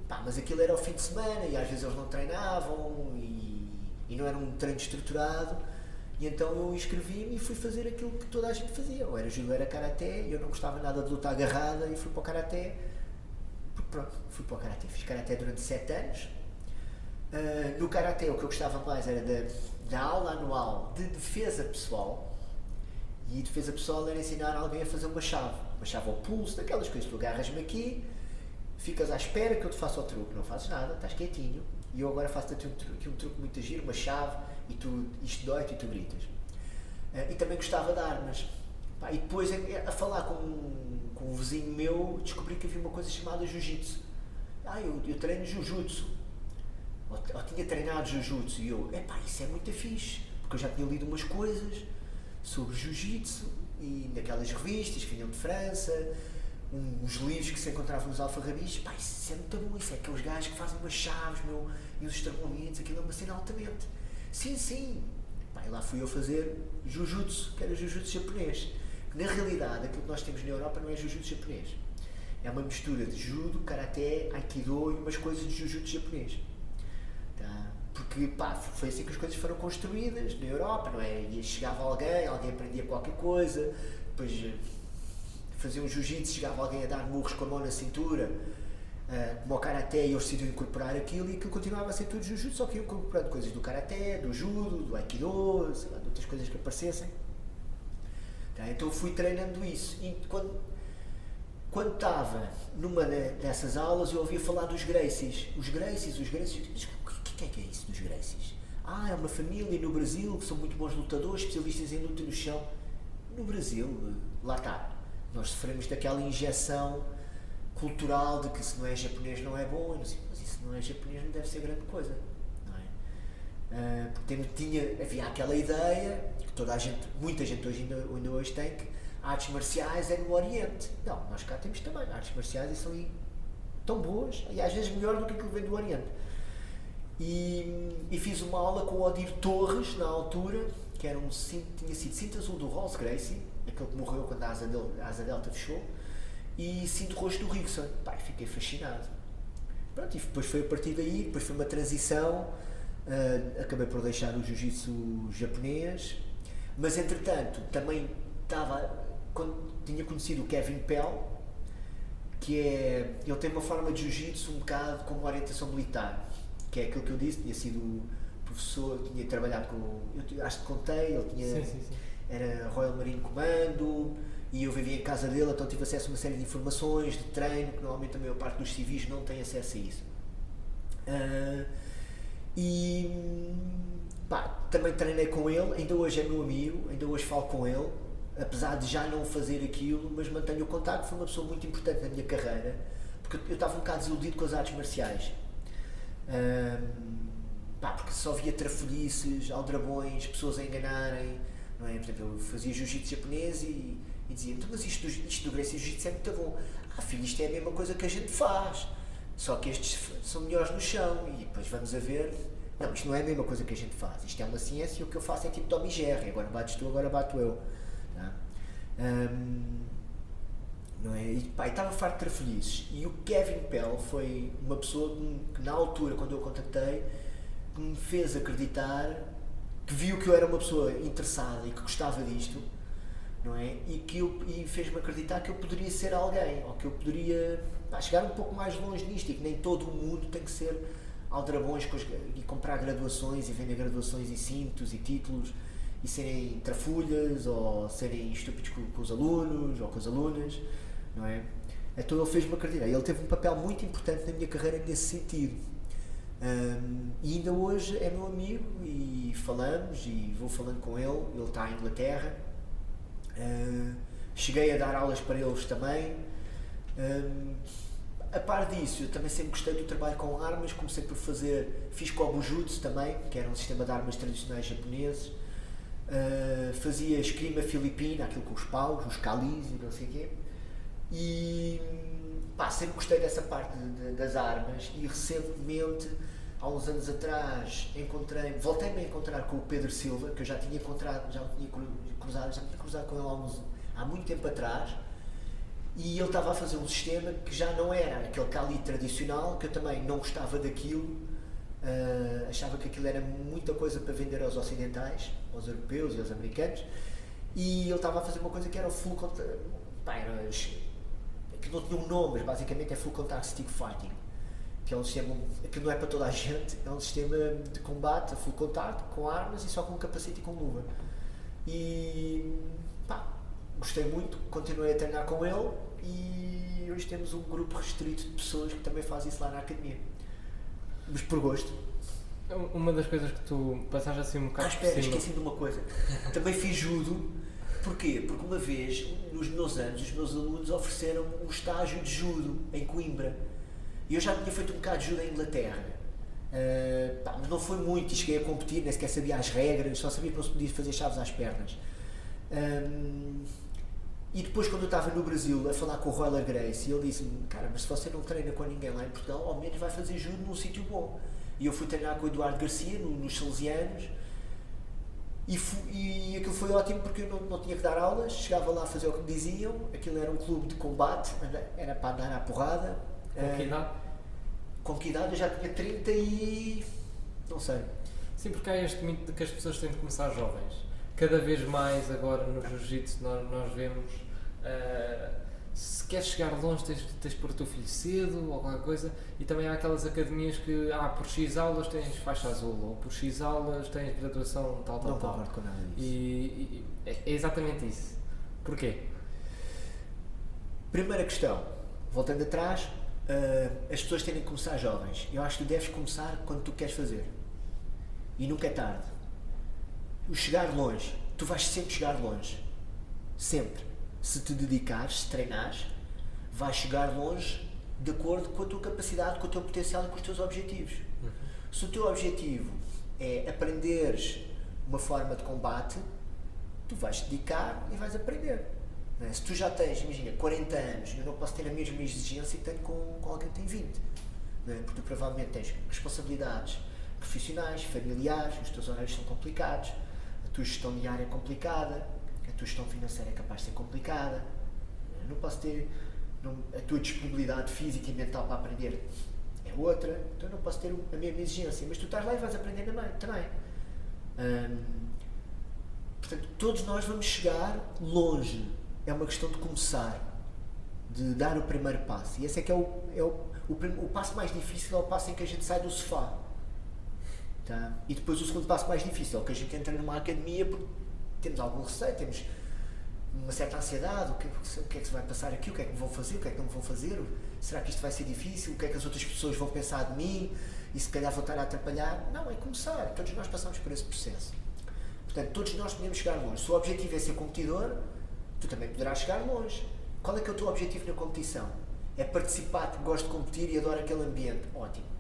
mas aquilo era ao fim de semana e às vezes eles não treinavam e não era um treino estruturado, e então eu inscrevi-me e fui fazer aquilo que toda a gente fazia, ou era judo, ou era karaté, e eu não gostava nada de lutar agarrada e fui para o karaté. Pronto, fui para o karaté, fiz karaté durante 7 anos. No karaté o que eu gostava mais era da aula anual de defesa pessoal, e defesa pessoal era ensinar alguém a fazer uma chave ao pulso, daquelas coisas, tu agarras-me aqui, ficas à espera que eu te faça o truque, não fazes nada, estás quietinho, e eu agora faço-te um truque muito giro, uma chave, e isto dói-te e tu gritas. E também gostava de armas. E depois, a falar com um vizinho meu, descobri que havia uma coisa chamada Jiu-Jitsu. Eu treino Jiu-Jitsu. Ou tinha treinado Jiu-Jitsu. E eu, isso é muito fixe. Porque eu já tinha lido umas coisas sobre Jiu-Jitsu. E naquelas revistas que vinham de França. uns livros que se encontravam nos alfarrabis. Pá, isso é muito bom, isso é aqueles gajos que fazem umas chaves, meu, e os estrangulamentos, aquilo é uma cena altamente. Sim. Pá, e lá fui eu fazer Jujutsu, que era Jujutsu japonês. Na realidade, aquilo que nós temos na Europa não é Jujutsu japonês. É uma mistura de Judo, Karaté, Aikido e umas coisas de Jujutsu japonês. Tá? Porque, pá, foi assim que as coisas foram construídas na Europa, não é? E chegava alguém aprendia qualquer coisa, depois fazia um jiu-jitsu, chegava alguém a dar murros com a mão na cintura, como o Karaté, e eles decidiram incorporar aquilo, e aquilo continuava a ser tudo jiu-jitsu, só que iam incorporando coisas do Karaté, do Judo, do Aikido, sei lá, de outras coisas que aparecessem. Tá? Então fui treinando isso. E quando estava numa dessas aulas, eu ouvia falar dos Gracies. Os Gracies. Mas o que é isso dos Gracies? É uma família no Brasil que são muito bons lutadores, especialistas em luta no chão. No Brasil, lá está. Nós sofremos daquela injeção cultural de que se não é japonês não é bom. Não sei, mas isso não é japonês não deve ser grande coisa. Não é? Porque havia aquela ideia que muita gente ainda hoje tem, que artes marciais é no Oriente. Não, nós cá temos também artes marciais e são tão boas, e às vezes melhor do que aquilo que vem do Oriente. E fiz uma aula com o Odir Torres, na altura, que era tinha sido cinto azul do Rolls Gracie, aquele que morreu quando a asa delta fechou, e cinto roxo do Rickson. Pá, fiquei fascinado. Pronto, e depois foi a partir daí, depois foi uma transição, acabei por deixar o jiu-jitsu japonês, mas entretanto também tinha conhecido o Kevin Pell, que ele tem uma forma de jiu-jitsu um bocado como orientação militar, que é aquilo que eu disse, tinha sido professor, tinha trabalhado acho que contei, ele tinha, sim. era Royal Marine Commando, e eu vivia em casa dele, então tive acesso a uma série de informações, de treino, que normalmente a maior parte dos civis não tem acesso a isso. Também treinei com ele, ainda hoje é meu amigo, ainda hoje falo com ele, apesar de já não fazer aquilo, mas mantenho o contacto. Foi uma pessoa muito importante na minha carreira, porque eu estava um bocado desiludido com as artes marciais, porque só via trafolhices, aldrabões, pessoas a enganarem, não é? Por exemplo, eu fazia jiu-jitsu japonês e dizia, então, mas isto do Gracie Jiu-Jitsu é muito bom. Filho, isto é a mesma coisa que a gente faz, só que estes são melhores no chão. E depois vamos a ver, não, isto não é a mesma coisa que a gente faz, isto é uma ciência, e o que eu faço é tipo Tom e Jerry, agora bates tu, agora bato eu. Tá? Não é? E estava farto de trafolhices, e o Kevin Pell foi uma pessoa que na altura, quando eu o contactei, que me fez acreditar, que viu que eu era uma pessoa interessada e que gostava disto, não é? E fez-me acreditar que eu poderia ser alguém, ou que eu poderia chegar um pouco mais longe nisto, e que nem todo o mundo tem que ser aldrabões e comprar graduações e vender graduações e cintos e títulos e serem trafulhas ou serem estúpidos com os alunos ou com as alunas, não é? Então ele fez-me acreditar, ele teve um papel muito importante na minha carreira nesse sentido. E ainda hoje é meu amigo e falamos, e vou falando com ele está em Inglaterra. Cheguei a dar aulas para eles também. A par disso, eu também sempre gostei do trabalho com armas, comecei por fiz Kobujutsu também, que era um sistema de armas tradicionais japoneses. Fazia esgrima filipina, aquilo com os paus, os kalis e não sei o quê. E sempre gostei dessa parte das armas, e recentemente, há uns anos atrás, voltei-me a encontrar com o Pedro Silva, que eu já tinha cruzado com ele há muito tempo atrás, e ele estava a fazer um sistema que já não era aquele Kali tradicional, que eu também não gostava daquilo, achava que aquilo era muita coisa para vender aos ocidentais, aos europeus e aos americanos, e ele estava a fazer uma coisa que era o full contact, que não tinha um nome, mas basicamente é full contact stick fighting, que é um sistema que não é para toda a gente, é um sistema de combate a full contact, com armas e só com capacete e com luva. E gostei muito, continuei a treinar com ele, e hoje temos um grupo restrito de pessoas que também faz isso lá na academia, mas por gosto. Uma das coisas que tu passaste assim um bocado espera, esqueci de uma coisa, também fiz judo. Porquê? Porque uma vez, nos meus anos, os meus alunos ofereceram um estágio de judo em Coimbra, e eu já tinha feito um bocado de judo em Inglaterra, mas não foi muito, e cheguei a competir, nem sequer sabia as regras, só sabia que não se podia fazer chaves às pernas. E depois, quando eu estava no Brasil a falar com o Royler Grace, ele disse-me: cara, mas se você não treina com ninguém lá em Portugal, ao menos vai fazer judo num sítio bom. E eu fui treinar com o Eduardo Garcia, nos Salesianos, e aquilo foi ótimo porque eu não tinha que dar aulas, chegava lá a fazer o que me diziam, aquilo era um clube de combate, era para andar à porrada. Com que idade? Com que idade? Eu já tinha 30 e... não sei. Sim, porque há este mito de que as pessoas têm de começar jovens. Cada vez mais agora no jiu-jitsu nós vemos, se queres chegar longe tens de pôr o teu filho cedo ou qualquer coisa, e também há aquelas academias que por X aulas tens faixa azul, ou por X aulas tens graduação tal. Não concordo com nada disso. E é exatamente isso. Porquê? Primeira questão, voltando atrás, as pessoas têm de começar jovens. Eu acho que tu deves começar quando tu queres fazer. E nunca é tarde. O chegar longe, tu vais sempre chegar longe. Sempre. Se te dedicares, se treinares, vais chegar longe de acordo com a tua capacidade, com o teu potencial e com os teus objetivos. Se o teu objetivo é aprenderes uma forma de combate, tu vais te dedicar e vais aprender. Não é? Se tu já tens, imagina, 40 anos, eu não posso ter a mesma exigência que tenho com alguém que tem 20. Não é? Porque tu provavelmente tens responsabilidades profissionais, familiares, os teus horários são complicados, a tua gestão diária é complicada, a tua gestão financeira é capaz de ser complicada, não posso ter, a tua disponibilidade física e mental para aprender é outra, então eu não posso ter a mesma exigência, mas tu estás lá e vais aprender também. Portanto, todos nós vamos chegar longe, é uma questão de começar, de dar o primeiro passo, e esse é que é o passo mais difícil, é o passo em que a gente sai do sofá. Tá? E depois o segundo passo mais difícil é o que a gente entra numa academia porque temos algum receio, temos uma certa ansiedade, o que é que se vai passar aqui, o que é que me vão fazer, o que é que não me vão fazer, será que isto vai ser difícil, o que é que as outras pessoas vão pensar de mim e se calhar vão estar a atrapalhar. Não, é começar, todos nós passamos por esse processo. Portanto, todos nós podemos chegar longe. Se o objetivo é ser competidor, tu também poderás chegar longe. Qual é que é o teu objetivo na competição? É participar, porque gosto de competir e adoro aquele ambiente. Ótimo.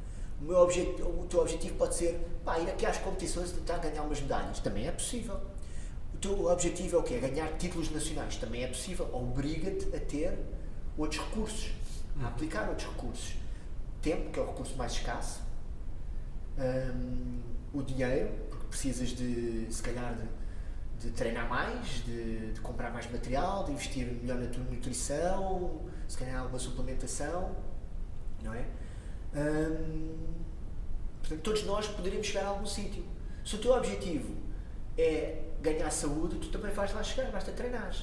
O teu objetivo pode ser ir aqui às competições e tentar ganhar umas medalhas. Também é possível. O teu objetivo é o quê? Ganhar títulos nacionais. Também é possível. Obriga-te a ter outros recursos. A aplicar outros recursos. Tempo, que é o recurso mais escasso. O dinheiro, porque precisas se calhar de treinar mais, de comprar mais material, de investir melhor na tua nutrição, se calhar alguma suplementação, não é? Portanto, todos nós poderíamos chegar a algum sítio. Se o teu objetivo é ganhar saúde, tu também vais lá chegar, basta treinar.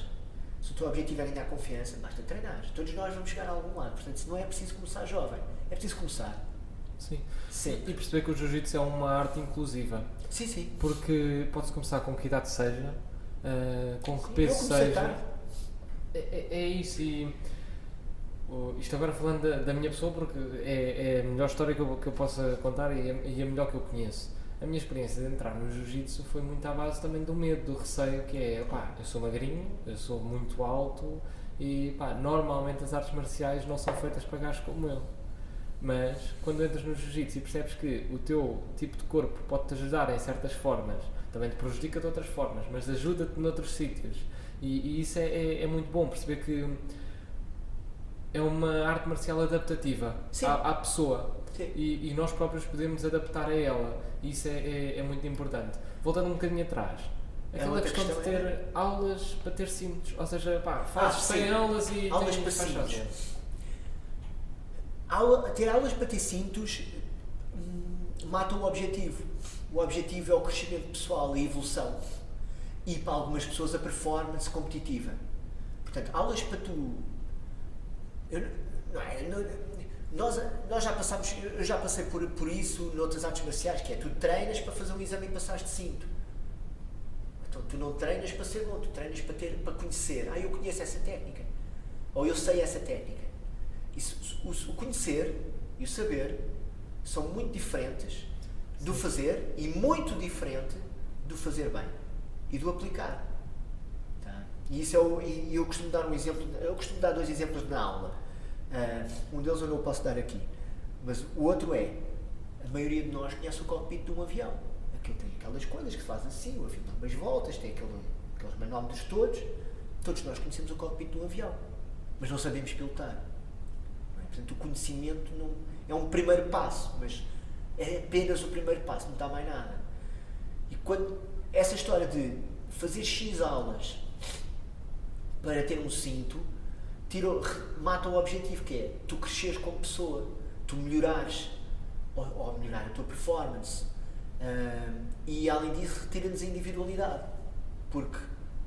Se o teu objetivo é ganhar confiança, basta treinar. Todos nós vamos chegar a algum lado. Portanto, não é preciso começar jovem, é preciso começar. Sim. Sempre. E perceber que o jiu-jitsu é uma arte inclusiva. Sim. Porque pode-se começar com que idade seja, com que peso seja. É isso. E isto agora falando da minha pessoa, porque é a melhor história que eu possa contar e a melhor que eu conheço. A minha experiência de entrar no jiu-jitsu foi muito à base também do medo, do receio, que é, eu sou magrinho, eu sou muito alto e, normalmente as artes marciais não são feitas para gajos como eu. Mas, quando entras no jiu-jitsu e percebes que o teu tipo de corpo pode-te ajudar em certas formas, também te prejudica de outras formas, mas ajuda-te noutros sítios. E isso é muito bom, perceber que é uma arte marcial adaptativa à pessoa. E nós próprios podemos adaptar a ela. E isso é muito importante. Voltando um bocadinho atrás, aquela questão de ter aulas para ter cintos. Ou seja, fazes 100 aulas e aulas tens para faixas. cintos. Ter aulas para ter cintos mata o objetivo. O objetivo é o crescimento pessoal e a evolução. E para algumas pessoas a performance competitiva. Portanto, aulas para tu... Nós já passámos, eu já passei por isso noutras artes marciais, que é tu treinas para fazer um exame e passares de cinto. Então tu não treinas para ser bom, tu treinas para conhecer. Eu conheço essa técnica. Ou eu sei essa técnica. O conhecer e o saber são muito diferentes do fazer e muito diferente do fazer bem e do aplicar. Tá? E isso eu costumo dar um exemplo, eu costumo dar 2 exemplos na aula. Um deles eu não o posso dar aqui, mas o outro é, a maioria de nós conhece o cockpit de um avião. Aquilo tem aquelas coisas que faz assim, o avião dá umas voltas, tem aqueles manómetros todos, Todos nós conhecemos o cockpit de um avião, mas não sabemos pilotar. Não é? Portanto, o conhecimento não, é um primeiro passo, mas é apenas o primeiro passo, não está mais nada. E quando essa história de fazer X aulas para ter um cinto, mata o objetivo, que é tu cresceres como pessoa, tu melhorares, ou melhorar a tua performance, e além disso retira-nos a individualidade, porque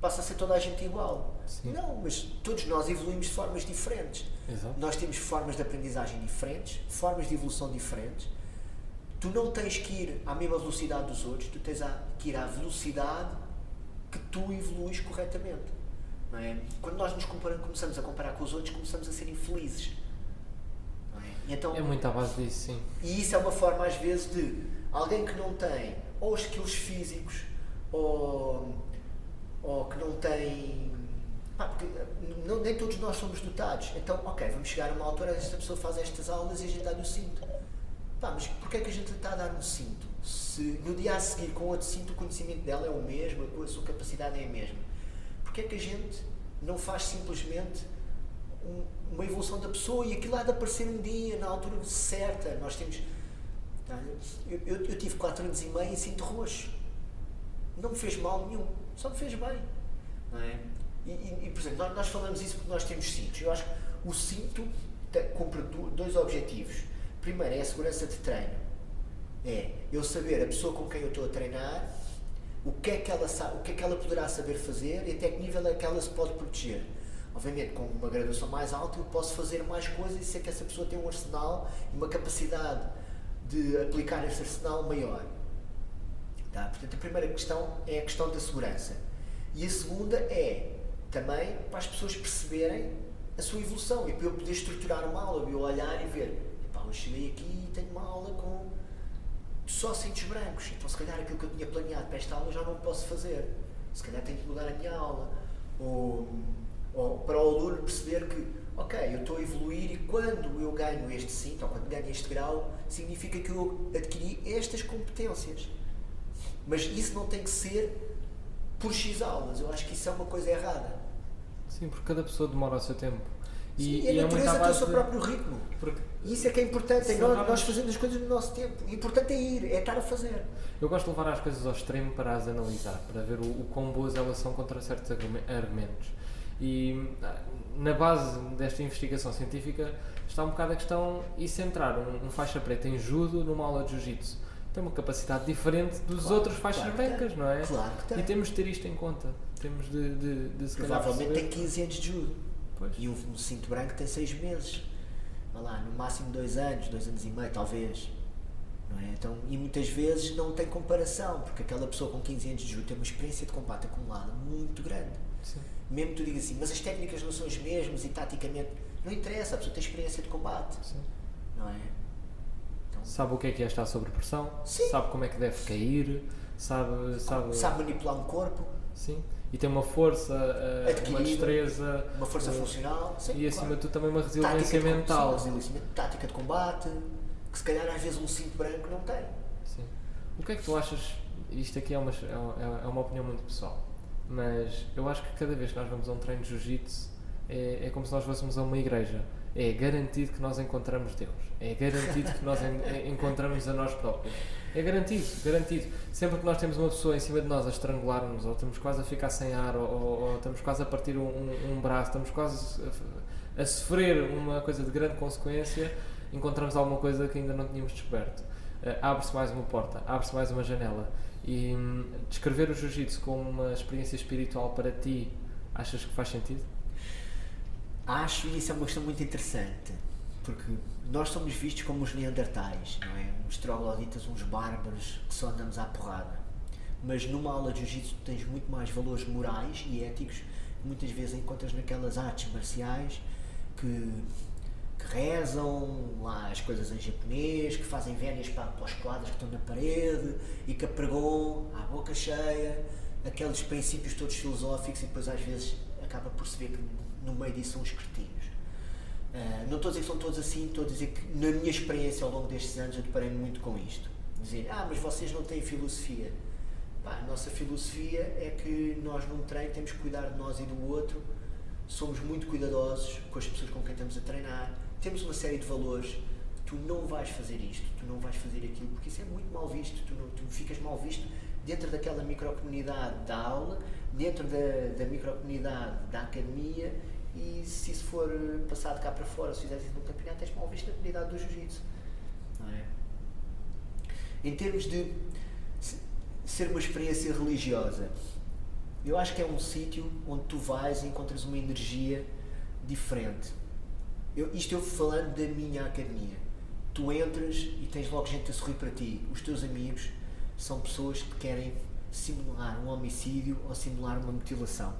passa a ser toda a gente igual. Sim. Não, mas todos nós evoluímos de formas diferentes. Exato. Nós temos formas de aprendizagem diferentes, formas de evolução diferentes. Tu não tens que ir à mesma velocidade dos outros, tu tens que ir à velocidade que tu evoluís corretamente. Não é? Quando nós começamos a comparar com os outros, começamos a ser infelizes. Não é? E então, É muito à base disso, sim. e isso é uma forma, às vezes, de alguém que não tem ou skills físicos ou que não tem. Porque nem todos nós somos dotados. Então, ok, vamos chegar a uma altura, esta pessoa faz estas aulas e a gente dá-lhe o cinto. Mas porquê é que a gente lhe está a dar um cinto? Se no dia a seguir, com outro cinto, o conhecimento dela é o mesmo, a sua capacidade é a mesma. Porquê é que a gente não faz simplesmente uma evolução da pessoa e aquilo há de aparecer um dia, na altura certa? Nós temos. Eu tive 4 anos e meio em cinto roxo. Não me fez mal nenhum, só me fez bem. Não é? E por exemplo, nós falamos isso porque nós temos cintos. Eu acho que o cinto cumpre 2 objetivos. Primeiro é a segurança de treino. É eu saber a pessoa com quem eu estou a treinar, o que é que ela sabe, o que é que ela poderá saber fazer e até que nível é que ela se pode proteger. Obviamente, com uma graduação mais alta, eu posso fazer mais coisas e sei que essa pessoa tem um arsenal e uma capacidade de aplicar esse arsenal maior. Tá? Portanto, a primeira questão é a questão da segurança. E a segunda é também para as pessoas perceberem a sua evolução e para eu poder estruturar uma aula, eu olhar e ver, eu cheguei aqui e tenho uma aula com só cintos brancos, então se calhar aquilo que eu tinha planeado para esta aula já não posso fazer, se calhar tenho que mudar a minha aula, ou para o aluno perceber que, ok, eu estou a evoluir e quando eu ganho este cinto, ou quando ganho este grau, significa que eu adquiri estas competências, mas isso não tem que ser por X aulas, eu acho que isso é uma coisa errada. Sim, porque cada pessoa demora o seu tempo. Sim, e a natureza tem o seu próprio ritmo. E isso é que é importante, nós fazemos as coisas no nosso tempo. O importante é ir, é estar a fazer. Eu gosto de levar as coisas ao extremo para as analisar, para ver o quão boas elas são contra certos argumentos. E na base desta investigação científica está um bocado a questão e centrar um faixa preta em judo numa aula de jiu-jitsu. Tem uma capacidade diferente dos outros faixas brancas, não é? Claro que tem. E temos de ter isto em conta. Temos de se calhar provavelmente perceber. tem 15 anos de judo. Pois. E um cinto branco tem 6 meses. Vai lá, no máximo 2 anos, 2 anos e meio, talvez. Não é? Então, e muitas vezes não tem comparação, porque aquela pessoa com 15 anos de judo tem uma experiência de combate acumulada muito grande. Sim. Mesmo que tu digas assim, mas as técnicas não são as mesmas e taticamente, não interessa, a pessoa tem experiência de combate. Sim. Não é? Então, Sabe o que é estar sob pressão, sim. Sabe como é que deve cair, sabe manipular um corpo. Sim. E tem uma força, uma destreza, uma força funcional, sim, e acima de tudo também uma tática resiliência mental. Tática de combate, que se calhar às vezes um cinto branco não tem. Sim. O que é que tu achas? Isto aqui é uma opinião muito pessoal, mas eu acho que cada vez que nós vamos a um treino de jiu-jitsu é como se nós fôssemos a uma igreja. É garantido que nós encontramos Deus. É garantido que nós encontramos a nós próprios. É garantido, garantido. Sempre que nós temos uma pessoa em cima de nós a estrangular-nos, ou estamos quase a ficar sem ar, ou estamos quase a partir um braço, estamos quase a sofrer uma coisa de grande consequência, encontramos alguma coisa que ainda não tínhamos descoberto. Abre-se mais uma porta, abre-se mais uma janela. E descrever o jiu-jitsu como uma experiência espiritual para ti, achas que faz sentido? Acho, e isso é uma questão muito interessante, porque nós somos vistos como os neandertais, não é? Uns trogloditas, uns bárbaros que só andamos à porrada. Mas numa aula de jiu-jitsu tens muito mais valores morais e éticos que muitas vezes encontras naquelas artes marciais que rezam lá as coisas em japonês, que fazem vénias para os quadros que estão na parede e que apregam à boca cheia aqueles princípios todos filosóficos e depois às vezes acaba por se ver que no meio disso são os cretinos. Não estou a dizer que são todos assim, estou a dizer que na minha experiência ao longo destes anos eu deparei muito com isto. Dizer, mas vocês não têm filosofia. Pá, a nossa filosofia é que nós num treino temos que cuidar de nós e do outro, somos muito cuidadosos com as pessoas com quem estamos a treinar, temos uma série de valores. Tu não vais fazer isto, tu não vais fazer aquilo, porque isso é muito mal visto, tu ficas mal visto dentro daquela microcomunidade da aula, dentro da microcomunidade da academia, e se isso for passado cá para fora, se fizeres isso num campeonato, és mal visto na comunidade do jiu-jitsu, não é? Em termos de ser uma experiência religiosa, eu acho que é um sítio onde tu vais e encontras uma energia diferente. Isto eu falando da minha academia. Tu entras e tens logo gente a sorrir para ti. Os teus amigos são pessoas que querem simular um homicídio ou simular uma mutilação,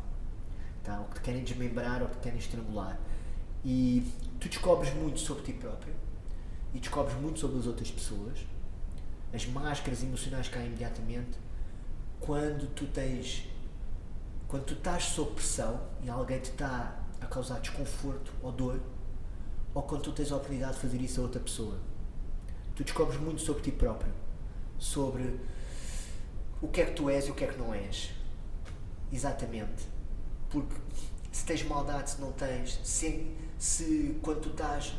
tá? Ou que te querem desmembrar ou que te querem estrangular. E tu descobres muito sobre ti próprio e descobres muito sobre as outras pessoas. As máscaras emocionais caem imediatamente quando tu estás sob pressão e alguém te está a causar desconforto ou dor, ou quando tu tens a oportunidade de fazer isso a outra pessoa. Tu descobres muito sobre ti próprio, sobre o que é que tu és e o que é que não és. Exatamente. Porque se tens maldade, se não tens, se quando tu estás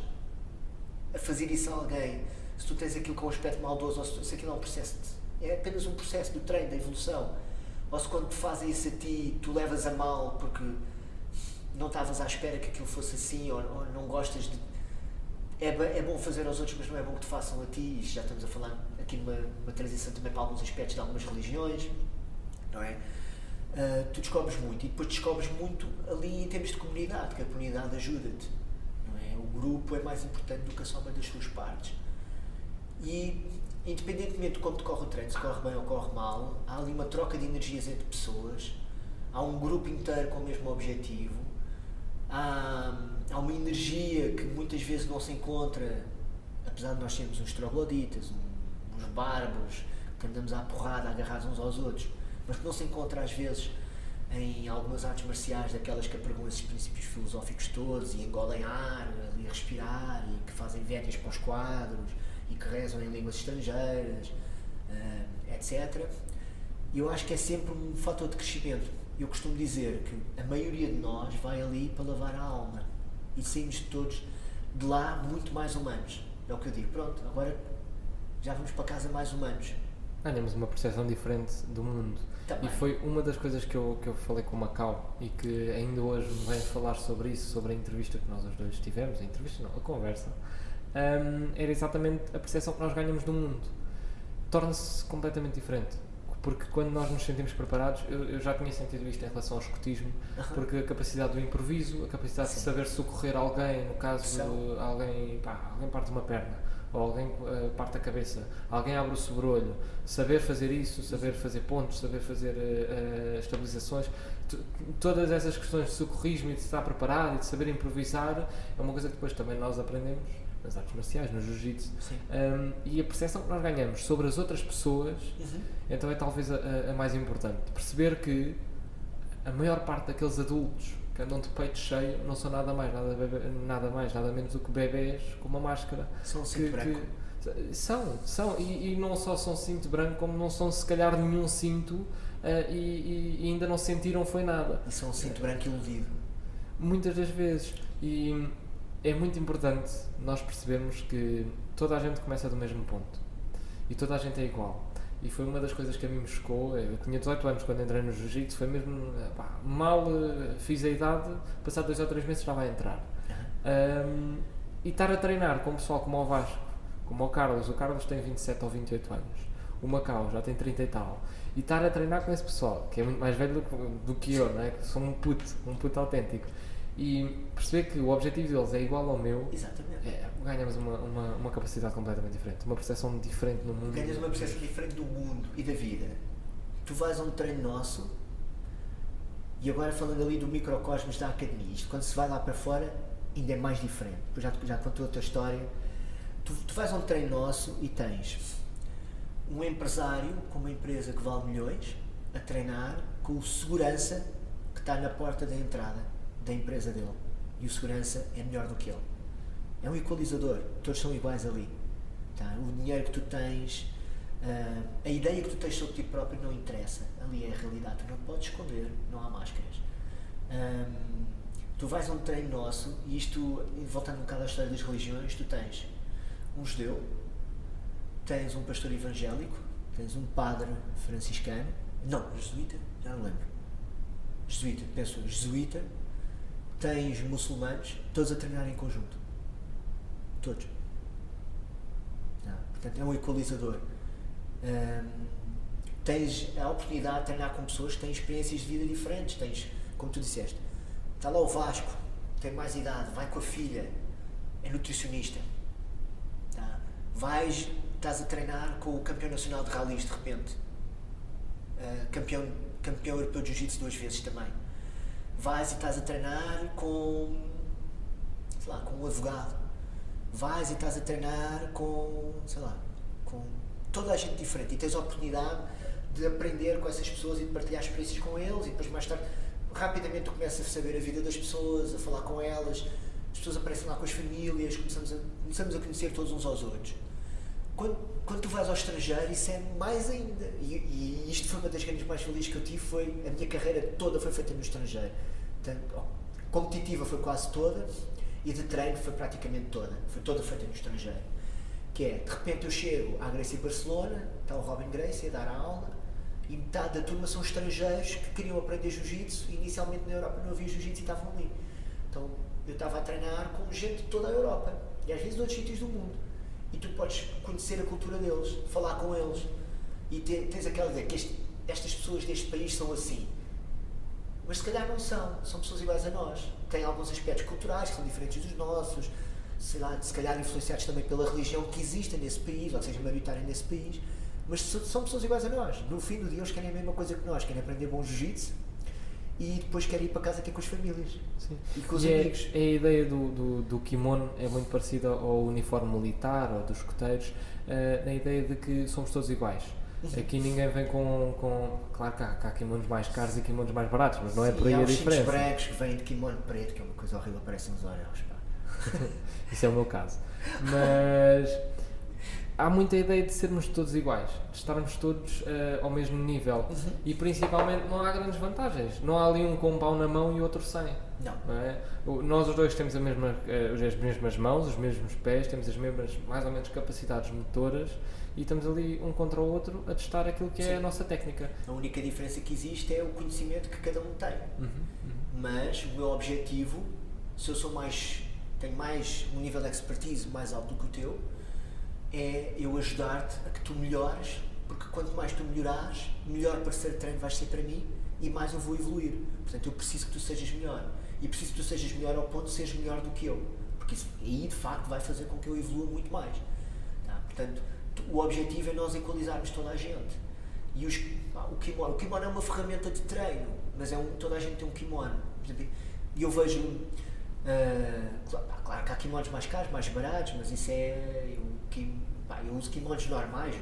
a fazer isso a alguém, se tu tens aquilo com um aspecto maldoso, ou se aquilo é um processo, é apenas um processo do treino, da evolução, ou se quando te fazem isso a ti, tu levas a mal porque não estavas à espera que aquilo fosse assim, ou não gostas de... É bom fazer aos outros, mas não é bom que te façam a ti. Isto já estamos a falar aqui numa transição também para alguns aspectos de algumas religiões, não é? Tu descobres muito, e depois descobres muito ali em termos de comunidade, que a comunidade ajuda-te, não é? O grupo é mais importante do que a soma das suas partes. E independentemente de como te corre o treino, se corre bem ou corre mal, há ali uma troca de energias entre pessoas, há um grupo inteiro com o mesmo objetivo, há uma energia que muitas vezes não se encontra, apesar de nós sermos uns trogloditas, uns bárbaros, que andamos à porrada, agarrados uns aos outros, mas que não se encontra às vezes em algumas artes marciais, daquelas que apregam esses princípios filosóficos todos e engolem ar, ali a respirar, e que fazem vénias para os quadros, e que rezam em línguas estrangeiras, etc. E eu acho que é sempre um fator de crescimento. Eu costumo dizer que a maioria de nós vai ali para lavar a alma e saímos todos de lá muito mais humanos. É o que eu digo. Pronto, agora já vamos para casa mais humanos. Ganhamos uma percepção diferente do mundo. Também. E foi uma das coisas que eu falei com o Macau, e que ainda hoje me vem falar sobre isso, sobre a entrevista que nós os dois tivemos, a conversa, era exatamente a percepção que nós ganhamos do mundo. Torna-se completamente diferente. Porque quando nós nos sentimos preparados, eu já tinha sentido isto em relação ao escotismo, porque a capacidade do improviso, a capacidade de saber socorrer alguém, no caso de alguém parte uma perna, ou alguém parte a cabeça, alguém abre o sobrolho, saber fazer isso, saber fazer pontos, saber fazer estabilizações, todas essas questões de socorrismo e de estar preparado e de saber improvisar, é uma coisa que depois também nós aprendemos nas artes marciais, no jiu-jitsu, e a percepção que nós ganhamos sobre as outras pessoas, então é talvez a mais importante. Perceber que a maior parte daqueles adultos que andam de peito cheio não são nada menos do que bebés com uma máscara. São um cinto branco. São, e não só são cinto branco, como não são se calhar nenhum cinto, e ainda não sentiram foi nada. E são um cinto branco iludido. Muitas das vezes. E é muito importante nós percebermos que toda a gente começa do mesmo ponto e toda a gente é igual. E foi uma das coisas que a mim me chocou. Eu tinha 18 anos quando entrei no jiu-jitsu, foi mesmo, mal fiz a idade, passado 2 ou 3 meses estava a entrar. E estar a treinar com um pessoal como o Vasco, como o Carlos tem 27 ou 28 anos, o Macau já tem 30 e tal, e estar a treinar com esse pessoal, que é muito mais velho do que eu, não é? Que sou um puto autêntico. E perceber que o objetivo deles é igual ao meu. Exatamente. Ganhamos uma capacidade completamente diferente, uma percepção diferente no mundo. Ganhas uma percepção diferente do mundo e da vida. Tu vais a um treino nosso, e agora falando ali do microcosmos da academia, isto quando se vai lá para fora ainda é mais diferente. Já contou a tua história. Tu vais a um treino nosso e tens um empresário com uma empresa que vale milhões a treinar com o segurança que está na porta da entrada da empresa dele, e o segurança é melhor do que ele. É um equalizador, todos são iguais ali, tá? O dinheiro que tu tens, A ideia que tu tens sobre ti próprio não interessa, ali é a realidade, tu não podes esconder, não há máscaras. Tu vais a um treino nosso, e isto, voltando um bocado à história das religiões, tu tens um judeu, tens um pastor evangélico, tens um padre franciscano, não, jesuíta, já não lembro, jesuíta, tens muçulmanos, todos a treinar em conjunto, todos. Portanto, é um equalizador. Tens a oportunidade de treinar com pessoas que têm experiências de vida diferentes, tens, como tu disseste, está lá o Vasco, tem mais idade, vai com a filha, é nutricionista, tá? Estás a treinar com o campeão nacional de rallies de repente, campeão europeu de jiu-jitsu 2 vezes também, vais e estás a treinar com, sei lá, com um advogado, vais e estás a treinar com, sei lá, com toda a gente diferente, e tens a oportunidade de aprender com essas pessoas e de partilhar experiências com eles, e depois mais tarde rapidamente tu começas a saber a vida das pessoas, a falar com elas, as pessoas aparecem lá com as famílias, começamos a conhecer todos uns aos outros. Quando tu vais ao estrangeiro, isso é mais ainda, e isto foi uma das grandes mais-valias que eu tive, a minha carreira toda foi feita no estrangeiro. Portanto, competitiva foi quase toda, e de treino foi praticamente toda, foi toda feita no estrangeiro. Que é, de repente eu chego à Gracie Barcelona, está o Robin Gracie a dar a aula, e metade da turma são estrangeiros que queriam aprender jiu-jitsu, e inicialmente na Europa não havia jiu-jitsu e estavam ali. Então eu estava a treinar com gente de toda a Europa, e às vezes de outros sítios do mundo, e tu podes conhecer a cultura deles, falar com eles, e tens aquela ideia que estas pessoas deste país são assim, mas se calhar não são pessoas iguais a nós, têm alguns aspectos culturais que são diferentes dos nossos, sei lá, se calhar influenciados também pela religião que existe nesse país, ou seja, maioritária nesse país, mas são pessoas iguais a nós. No fim do dia eles querem a mesma coisa que nós, querem aprender bom jiu-jitsu e depois querem ir para casa ter com as famílias. Sim. E com os amigos. A ideia do kimono é muito parecida ao uniforme militar ou dos escoteiros, na ideia de que somos todos iguais. Aqui ninguém vem com claro que há kimonos mais caros e kimonos mais baratos, mas não é por aí a diferença. Há os brancos que vêm de kimono preto, que é uma coisa horrível, parecem uns orelhos, pá. Isso é o meu caso. Mas há muita ideia de sermos todos iguais, de estarmos todos ao mesmo nível. E principalmente não há grandes vantagens. Não há ali um com um pau na mão e outro sem. Não é? Nós os dois temos as mesmas mãos, os mesmos pés, temos as mesmas, mais ou menos, capacidades motoras, e estamos ali um contra o outro a testar aquilo que é a nossa técnica. A única diferença que existe é o conhecimento que cada um tem. Mas o meu objetivo, se eu tenho mais um nível de expertise mais alto do que o teu, é eu ajudar-te a que tu melhores, porque quanto mais tu melhorares, melhor parceiro de treino vais ser para mim e mais eu vou evoluir. Portanto, eu preciso que tu sejas melhor. E preciso que tu sejas melhor ao ponto de seres melhor do que eu. Porque isso aí, de facto, vai fazer com que eu evolua muito mais. Tá? Portanto, o objetivo é nós equalizarmos toda a gente. E o kimono é uma ferramenta de treino, mas toda a gente tem um kimono. E eu vejo... claro que há kimonos mais caros, mais baratos, mas isso eu uso kimonos normais,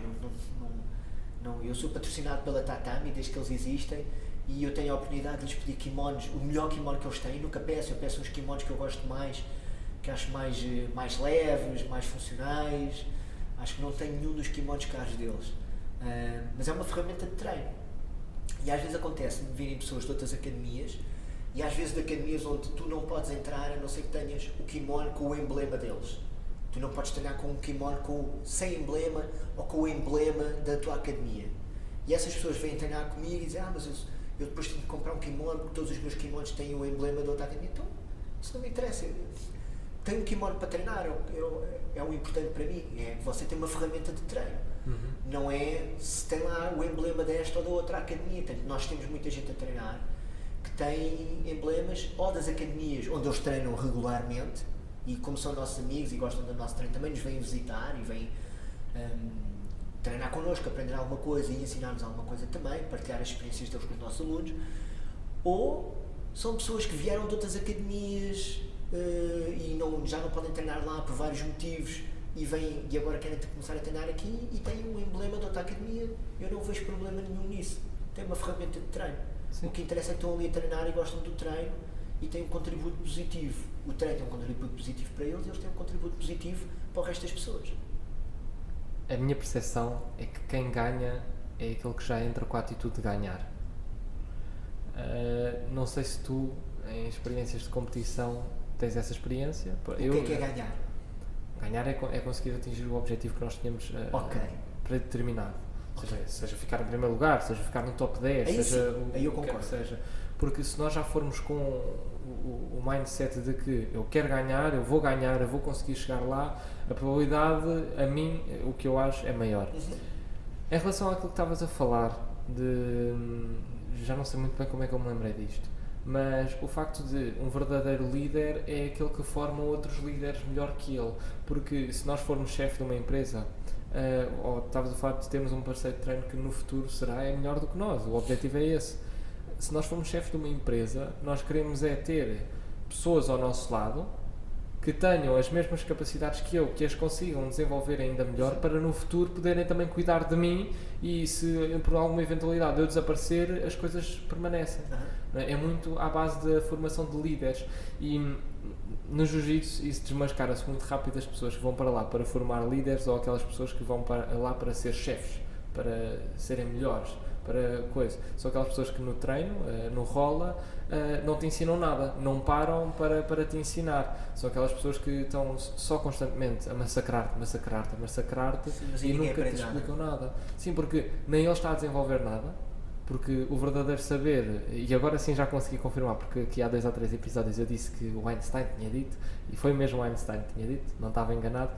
eu sou patrocinado pela Tatami desde que eles existem, e eu tenho a oportunidade de lhes pedir kimonos, o melhor kimono que eles têm, nunca eu peço uns kimonos que eu gosto mais, que acho mais leves, mais funcionais, acho que não tenho nenhum dos kimonos caros deles, mas é uma ferramenta de treino, e às vezes acontece de virem pessoas de outras academias, e às vezes de academias onde tu não podes entrar a não ser que tenhas o kimono com o emblema deles. Tu não podes treinar com um kimono sem emblema ou com o emblema da tua academia. E essas pessoas vêm treinar comigo e dizem, mas eu depois tenho que comprar um kimono porque todos os meus kimonos têm o emblema da outra academia. Então, isso não me interessa. Tenho um kimono para treinar, é o importante para mim. É que você tem uma ferramenta de treino. Não é se tem lá o emblema desta ou da outra academia. Portanto, nós temos muita gente a treinar que tem emblemas ou das academias onde eles treinam regularmente, e como são nossos amigos e gostam do nosso treino, também nos vêm visitar e vêm treinar connosco, aprender alguma coisa e ensinar-nos alguma coisa também, partilhar as experiências deles com os nossos alunos, ou são pessoas que vieram de outras academias e já não podem treinar lá por vários motivos e agora querem começar a treinar aqui e têm um emblema de outra academia. Eu não vejo problema nenhum nisso, tem uma ferramenta de treino. Sim. O que interessa é que estão ali a treinar e gostam do treino e têm um contributo positivo. O treino tem um contributo positivo para eles e eles têm um contributo positivo para o resto das pessoas. a minha percepção é que quem ganha é aquele que já entra com a atitude de ganhar. Não sei se tu, em experiências de competição, tens essa experiência. O que é ganhar? Ganhar é conseguir atingir o objetivo que nós tínhamos predeterminado. Seja ficar em primeiro lugar, seja ficar no top 10, aí seja sim, aí eu concordo. que seja. Porque se nós já formos com o mindset de que eu quero ganhar, eu vou conseguir chegar lá, a probabilidade, a mim, o que eu acho, é maior. Em relação àquilo que estavas a falar, já não sei muito bem como é que eu me lembrei disto, mas o facto de um verdadeiro líder é aquele que forma outros líderes melhor que ele, porque se nós formos chefe de uma empresa, ou estavas a falar de termos um parceiro de treino que no futuro será melhor do que nós, o objetivo é esse. Se nós formos chefes de uma empresa, nós queremos ter pessoas ao nosso lado que tenham as mesmas capacidades que eu, que as consigam desenvolver ainda melhor, para no futuro poderem também cuidar de mim, e se por alguma eventualidade eu desaparecer, as coisas permanecem. É muito à base da formação de líderes, e no jiu-jitsu isso desmascara-se muito rápido as pessoas que vão para lá para formar líderes, ou aquelas pessoas que vão para lá para ser chefes, para serem melhores, para coisa. São aquelas pessoas que no treino, no rola, não te ensinam nada, não param para te ensinar. São aquelas pessoas que estão só constantemente a massacrar-te Sim, e nunca te explicam nada. Sim, porque nem ele está a desenvolver nada, porque o verdadeiro saber, e agora sim já consegui confirmar, porque aqui há 2 ou 3 episódios eu disse que o Einstein tinha dito, e foi mesmo o Einstein que tinha dito, não estava enganado,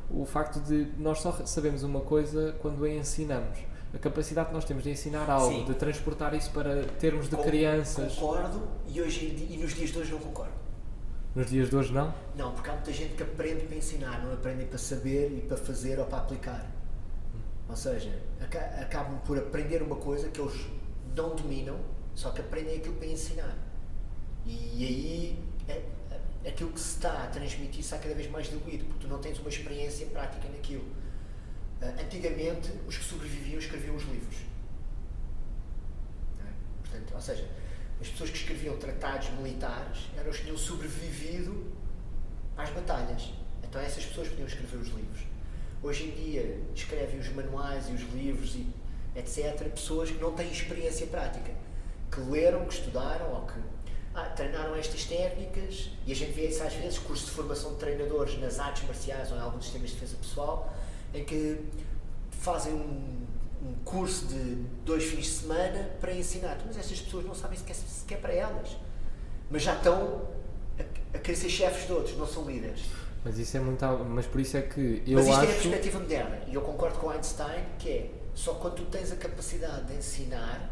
o facto de nós só sabemos uma coisa quando a ensinamos. A capacidade que nós temos de ensinar algo, sim, de transportar isso para termos de crianças. Concordo, e nos dias de hoje não concordo. Nos dias de hoje não? Não, porque há muita gente que aprende para ensinar, não aprende para saber e para fazer ou para aplicar. Ou seja, acabam por aprender uma coisa que eles não dominam, só que aprendem aquilo para ensinar. E aí aquilo que se está a transmitir está cada vez mais diluído, porque tu não tens uma experiência prática naquilo. Antigamente, os que sobreviviam escreviam os livros. Portanto, ou seja, as pessoas que escreviam tratados militares eram os que tinham sobrevivido às batalhas. Então essas pessoas podiam escrever os livros. Hoje em dia, escrevem os manuais e os livros e etc. pessoas que não têm experiência prática, que leram, que estudaram ou que treinaram estas técnicas, e a gente vê isso às vezes, cursos de formação de treinadores nas artes marciais ou em alguns sistemas de defesa pessoal, em que fazem um curso de 2 fins de semana para ensinar. Mas estas pessoas não sabem sequer para elas, mas já estão a querer ser chefes de outros, não são líderes. Mas isso é muito... Mas por isso é que eu acho... Mas isto é a perspectiva moderna, e eu concordo com Einstein, que é só quando tu tens a capacidade de ensinar,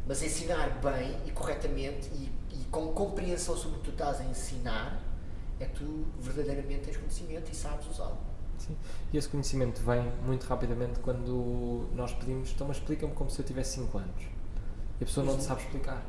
mas ensinar bem e corretamente e com compreensão sobre o que tu estás a ensinar, é que tu verdadeiramente tens conhecimento e sabes usá-lo. Sim. E esse conhecimento vem muito rapidamente quando nós pedimos, então mas explica-me como se eu tivesse 5 anos. E a pessoa não te sabe explicar.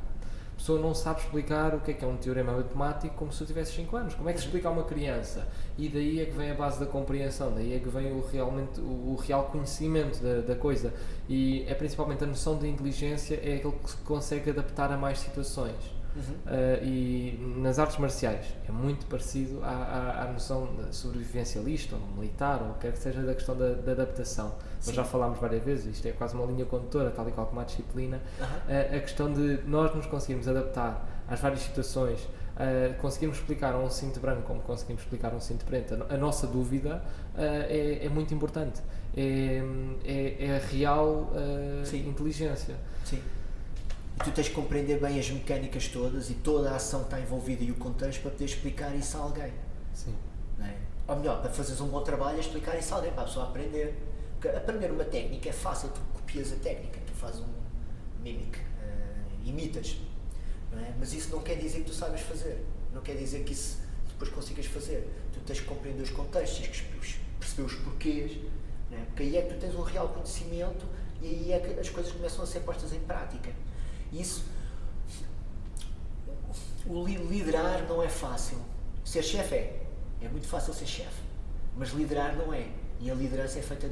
A pessoa não sabe explicar o que é um teorema matemático como se eu tivesse 5 anos. Como é que se explica a uma criança? E daí é que vem a base da compreensão, daí é que vem o real conhecimento da coisa. E é principalmente a noção de inteligência, é aquilo que se consegue adaptar a mais situações. E nas artes marciais é muito parecido à noção sobrevivencialista ou militar, ou quer que seja, da questão da adaptação. Nós já falámos várias vezes, isto é quase uma linha condutora, tal e qual como a disciplina. A questão de nós nos conseguirmos adaptar às várias situações, conseguirmos explicar a um cinto branco como conseguimos explicar a um cinto preto, a nossa dúvida é muito importante, é a real inteligência. Sim. E tu tens que compreender bem as mecânicas todas e toda a ação que está envolvida e o contexto para poder explicar isso a alguém. Sim. Não é? Ou melhor, para fazeres um bom trabalho é explicar isso a alguém, para a pessoa aprender. Porque aprender uma técnica é fácil, tu copias a técnica, tu fazes um mimic, imitas, não é? Mas isso não quer dizer que tu saibas fazer, não quer dizer que isso depois consigas fazer. Tu tens que compreender os contextos, tens que perceber os porquês, não é? Porque aí é que tu tens um real conhecimento e aí é que as coisas começam a ser postas em prática. Isso, o liderar não é fácil. Ser chefe é muito fácil ser chefe, mas liderar não é. E a liderança é feita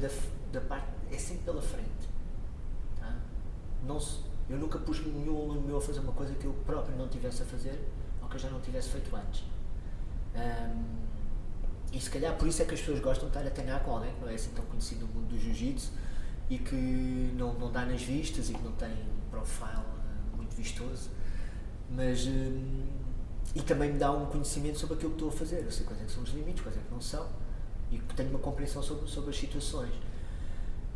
da parte, é sempre pela frente. Tá? Eu nunca pus nenhum aluno meu a fazer uma coisa que eu próprio não tivesse a fazer ou que eu já não tivesse feito antes. E se calhar por isso é que as pessoas gostam de estar a treinar com alguém que não é assim tão conhecido no mundo do jiu-jitsu e que não dá nas vistas e que não tem um profile muito vistoso, mas e também me dá um conhecimento sobre aquilo que estou a fazer. Eu sei quais é que são os limites, quais é que não são, e que tenho uma compreensão sobre as situações.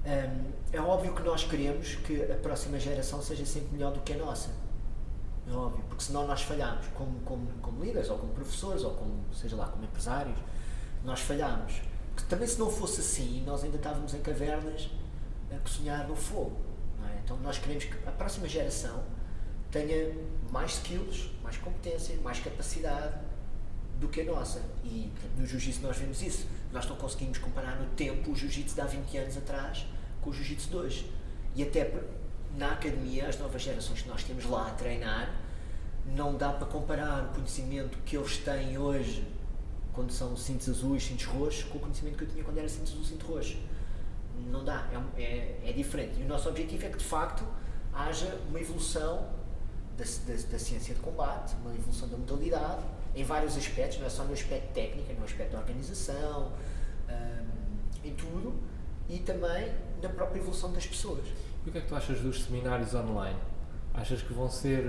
É óbvio que nós queremos que a próxima geração seja sempre melhor do que a nossa. É óbvio, porque senão nós falhamos como líderes, ou como professores, ou como, seja lá, como empresários, nós falhamos. Que também se não fosse assim, nós ainda estávamos em cavernas a cozinhar no fogo, não é? Então nós queremos que a próxima geração tenha mais skills, mais competência, mais capacidade do que a nossa. E no jiu-jitsu nós vemos isso. Nós não conseguimos comparar no tempo o jiu-jitsu de há 20 anos atrás com o jiu-jitsu de hoje. E até na academia, as novas gerações que nós temos lá a treinar, não dá para comparar o conhecimento que eles têm hoje, quando são cintos azuis, cintos roxos, com o conhecimento que eu tinha quando era cinto azul, cinto roxo. Não dá, é diferente. E o nosso objetivo é que, de facto, haja uma evolução da ciência de combate, uma evolução da modalidade, em vários aspectos, não é só no aspecto técnico, no aspecto da organização, em tudo, e também na própria evolução das pessoas. E o que é que tu achas dos seminários online? Achas que vão ser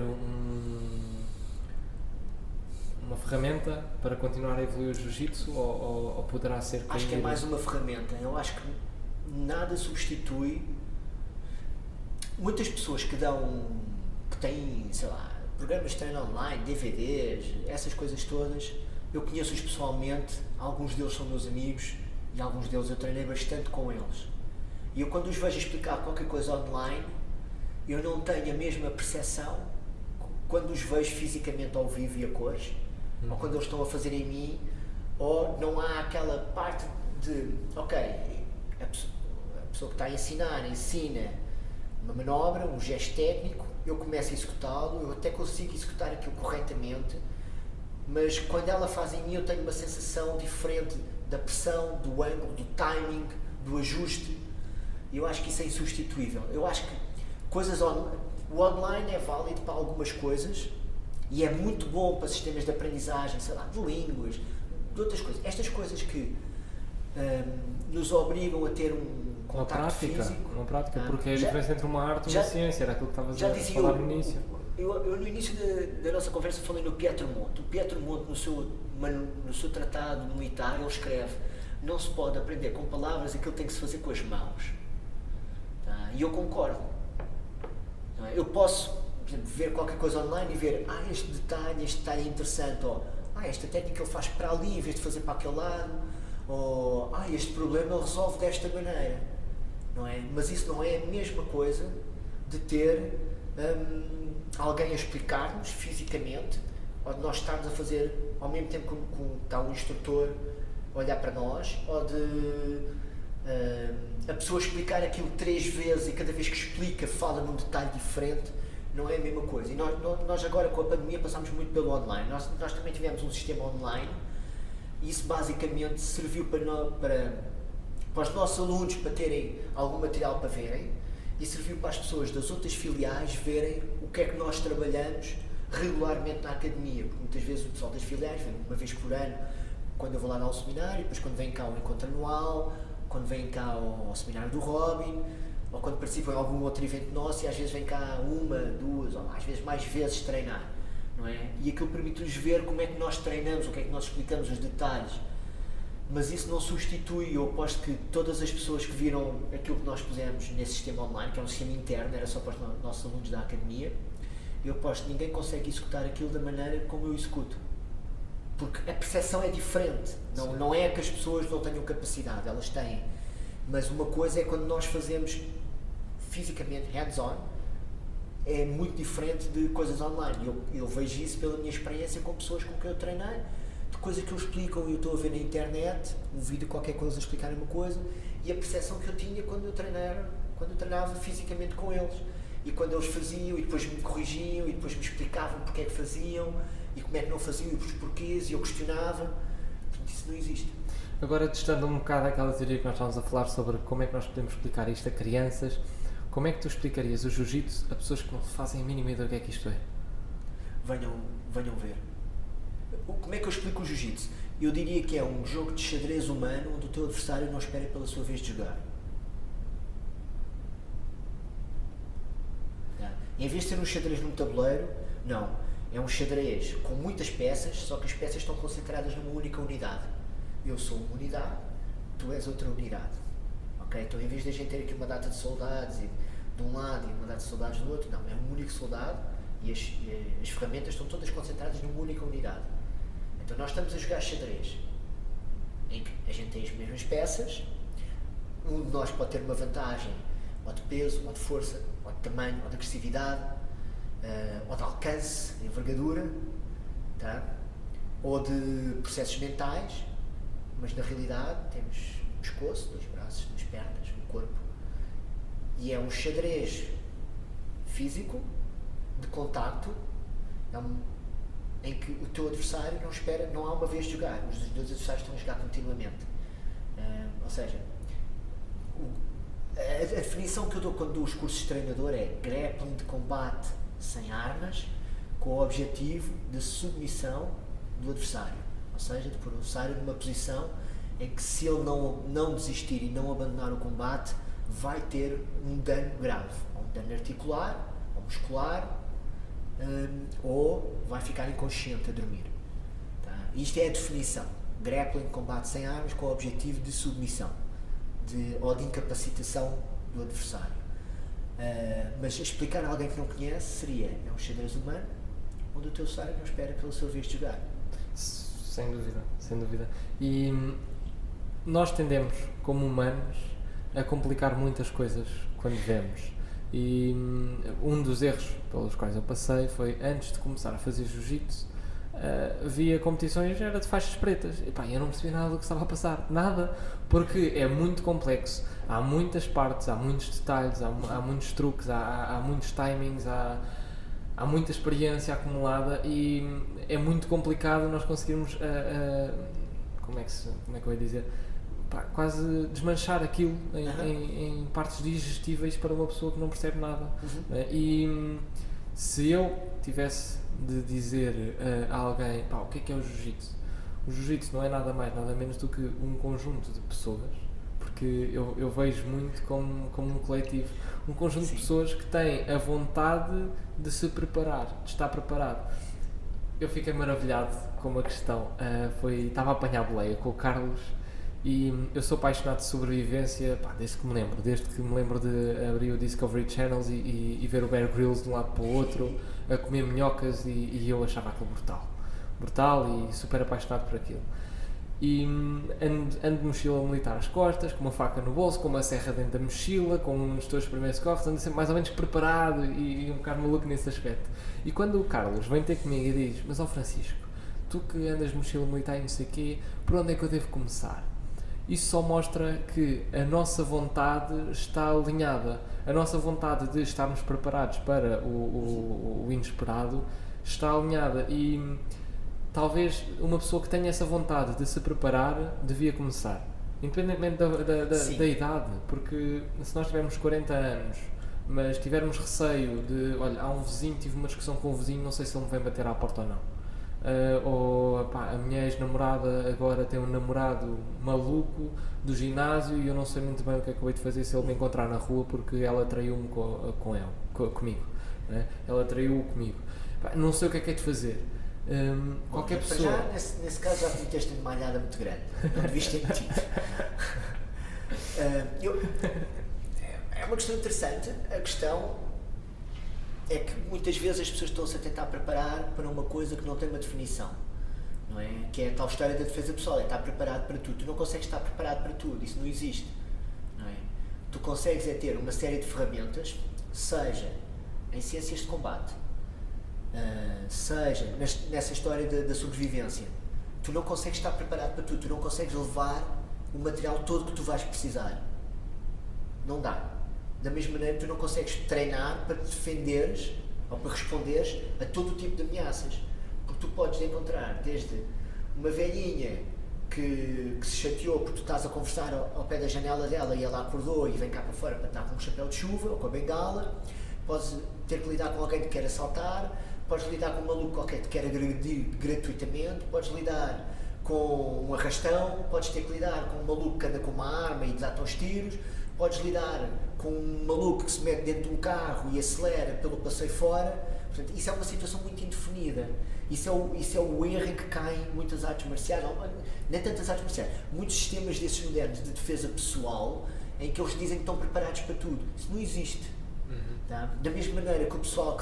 uma ferramenta para continuar a evoluir o jiu-jitsu ou poderá ser... Acho que é mais uma ferramenta. Eu acho que nada substitui. Muitas pessoas que têm, sei lá, programas de treino online, DVDs, essas coisas todas, eu conheço-os pessoalmente, alguns deles são meus amigos e alguns deles eu treinei bastante com eles. E eu, quando os vejo explicar qualquer coisa online, eu não tenho a mesma percepção quando os vejo fisicamente ao vivo e a cores, ou quando eles estão a fazer em mim, ou não há aquela parte de, ok, a pessoa que está a ensinar, ensina uma manobra, um gesto técnico, eu começo a executá-lo, eu até consigo executar aquilo corretamente, mas quando ela faz em mim eu tenho uma sensação diferente da pressão, do ângulo, do timing, do ajuste. Eu acho que isso é insubstituível. Eu acho que o online é válido para algumas coisas e é muito bom para sistemas de aprendizagem, sei lá, de línguas, de outras coisas. Estas coisas que nos obrigam a ter um contacto físico. Uma prática, porque é a diferença entre uma arte e uma ciência, era aquilo que estavas a falar no início. Eu no início da nossa conversa falei no Pietro Monte. O Pietro Monte, no seu tratado militar, ele escreve: não se pode aprender com palavras, aquilo tem que se fazer com as mãos. Tá? E eu concordo. Não é? Eu posso, por exemplo, ver qualquer coisa online e ver, este detalhe é interessante, ou esta técnica ele faz para ali em vez de fazer para aquele lado, ou este problema ele resolve desta maneira. Não é? Mas isso não é a mesma coisa de ter alguém a explicar-nos fisicamente, ou de nós estarmos a fazer ao mesmo tempo que está um instrutor a olhar para nós, ou de a pessoa explicar aquilo 3 vezes e cada vez que explica fala num detalhe diferente. Não é a mesma coisa. E nós agora com a pandemia passámos muito pelo online. Nós também tivemos um sistema online e isso basicamente serviu para os nossos alunos para terem algum material para verem e serviu para as pessoas das outras filiais verem o que é que nós trabalhamos regularmente na academia, porque muitas vezes o pessoal das filiais vem uma vez por ano quando eu vou lá dar um seminário, depois quando vem cá o encontro anual, quando vem cá ao seminário do Robin, ou quando participam em algum outro evento nosso, e às vezes vem cá 1, 2, ou às vezes mais vezes treinar, não é? E aquilo permite-nos ver como é que nós treinamos, o que é que nós explicamos, os detalhes. Mas isso não substitui, eu aposto que todas as pessoas que viram aquilo que nós pusemos nesse sistema online, que é um sistema interno, era só para os nossos alunos da academia, eu aposto que ninguém consegue executar aquilo da maneira como eu executo. Porque a percepção é diferente, não é que as pessoas não tenham capacidade, elas têm. Mas uma coisa é quando nós fazemos fisicamente, hands-on, é muito diferente de coisas online. Eu vejo isso pela minha experiência com pessoas com quem eu treinei, de coisas que eles explicam e eu estou a ver na internet, um vídeo qualquer coisa a explicarem uma coisa, e a percepção que eu tinha quando eu treinava fisicamente com eles. E quando eles faziam e depois me corrigiam e depois me explicavam porque é que faziam e como é que não faziam e os porquês, e eu questionava. Portanto, isso não existe. Agora, testando um bocado aquela teoria que nós estávamos a falar sobre como é que nós podemos explicar isto a crianças, como é que tu explicarias o jiu-jitsu a pessoas que não fazem a mínima ideia do que é que isto é? Venham ver. Como é que eu explico o jiu-jitsu? Eu diria que é um jogo de xadrez humano onde o teu adversário não espera pela sua vez de jogar. Em vez de ser um xadrez num tabuleiro, não. É um xadrez com muitas peças, só que as peças estão concentradas numa única unidade. Eu sou uma unidade, tu és outra unidade. Okay? Então, em vez de a gente ter aqui uma data de soldados de um lado e uma data de soldados do outro, não. É um único soldado e as ferramentas estão todas concentradas numa única unidade. Então, nós estamos a jogar xadrez, em que a gente tem as mesmas peças, um de nós pode ter uma vantagem ou de peso, ou de força, ou de tamanho, ou de agressividade, ou de alcance, de envergadura, tá? Ou de processos mentais, mas na realidade temos um pescoço, 2 braços, 2 pernas, um corpo, e é um xadrez físico, de contacto, em que o teu adversário não espera, não há uma vez de jogar, os dois adversários estão a jogar continuamente. Ou seja, a definição que eu dou quando dou os cursos de treinador é grappling de combate sem armas, com o objetivo de submissão do adversário. Ou seja, de pôr o adversário numa posição em que, se ele não desistir e não abandonar o combate, vai ter um dano grave. Ou um dano articular, ou muscular, ou vai ficar inconsciente a dormir. Tá? Isto é a definição. Grappling de combate sem armas, com o objetivo de submissão. Ou de incapacitação do adversário. Mas explicar a alguém que não conhece seria: é um xadrez humano onde o teu adversário não espera pela sua vez de jogar. Sem dúvida, sem dúvida. E nós tendemos, como humanos, a complicar muitas coisas quando vemos. E um dos erros pelos quais eu passei foi, antes de começar a fazer jiu-jitsu, via competições, era de faixas pretas, e pá, eu não percebi nada do que estava a passar, nada, porque é muito complexo, há muitas partes, há muitos detalhes, há muitos truques, há muitos timings, há muita experiência acumulada, e é muito complicado nós conseguirmos, como é que eu ia dizer, pá, quase desmanchar aquilo em partes digestíveis para uma pessoa que não percebe nada. E se eu tivesse de dizer a alguém, pá, o que é o jiu-jitsu? O jiu-jitsu não é nada mais, nada menos do que um conjunto de pessoas, porque eu vejo muito como um coletivo, um conjunto de pessoas que têm a vontade de se preparar, de estar preparado. Eu fiquei maravilhado com uma questão, estava a apanhar boleia com o Carlos, e eu sou apaixonado de sobrevivência, pá, desde que me lembro de abrir o Discovery Channels e ver o Bear Grylls de um lado para o outro, a comer minhocas, e eu achava aquilo brutal e super apaixonado por aquilo. E ando de mochila militar às costas, com uma faca no bolso, com uma serra dentro da mochila, com uns todos primeiros socorros, ando sempre mais ou menos preparado e um bocado maluco nesse aspecto. E quando o Carlos vem ter comigo e diz: mas ó Francisco, tu que andas de mochila militar e não sei o quê, por onde é que eu devo começar? Isso só mostra que a nossa vontade está alinhada, a nossa vontade de estarmos preparados para o inesperado está alinhada, e talvez uma pessoa que tenha essa vontade de se preparar devia começar, independentemente da idade, porque se nós tivermos 40 anos, mas tivermos receio de, olha, há um vizinho, tive uma discussão com o vizinho, não sei se ele me vem bater à porta ou não. Ou pá, a minha ex-namorada agora tem um namorado maluco do ginásio e eu não sei muito bem o que é que eu hei de fazer se ele me encontrar na rua, porque ela traiu-me comigo, né? Ela traiu-o comigo, pá, não sei o que é de fazer. Qualquer pessoa. Já, nesse caso já meteste uma malhada muito grande, não devias ter metido. É uma questão interessante. A questão é que muitas vezes as pessoas estão-se a tentar preparar para uma coisa que não tem uma definição, não é? Que é a tal história da defesa pessoal, é estar preparado para tudo. Tu não consegues estar preparado para tudo, isso não existe, não é? Tu consegues é ter uma série de ferramentas, seja em ciências de combate, seja nessa história da sobrevivência. Tu não consegues estar preparado para tudo, tu não consegues levar o material todo que tu vais precisar, não dá. Da mesma maneira, tu não consegues treinar para te defenderes ou para responderes a todo o tipo de ameaças, porque tu podes encontrar desde uma velhinha que se chateou porque tu estás a conversar ao pé da janela dela e ela acordou e vem cá para fora para estar com um chapéu de chuva ou com a bengala, podes ter que lidar com alguém que te quer assaltar, podes lidar com um maluco qualquer que te quer agredir gratuitamente, podes lidar com um arrastão, podes ter que lidar com um maluco que anda com uma arma e desata os tiros, podes lidar com um maluco que se mete dentro de um carro e acelera pelo passeio fora. Portanto, isso é uma situação muito indefinida. Isso é o erro em que caem muitas artes marciais, nem tantas artes marciais, muitos sistemas desses modernos de defesa pessoal, em que eles dizem que estão preparados para tudo. Isso não existe. Tá? Da mesma maneira que o pessoal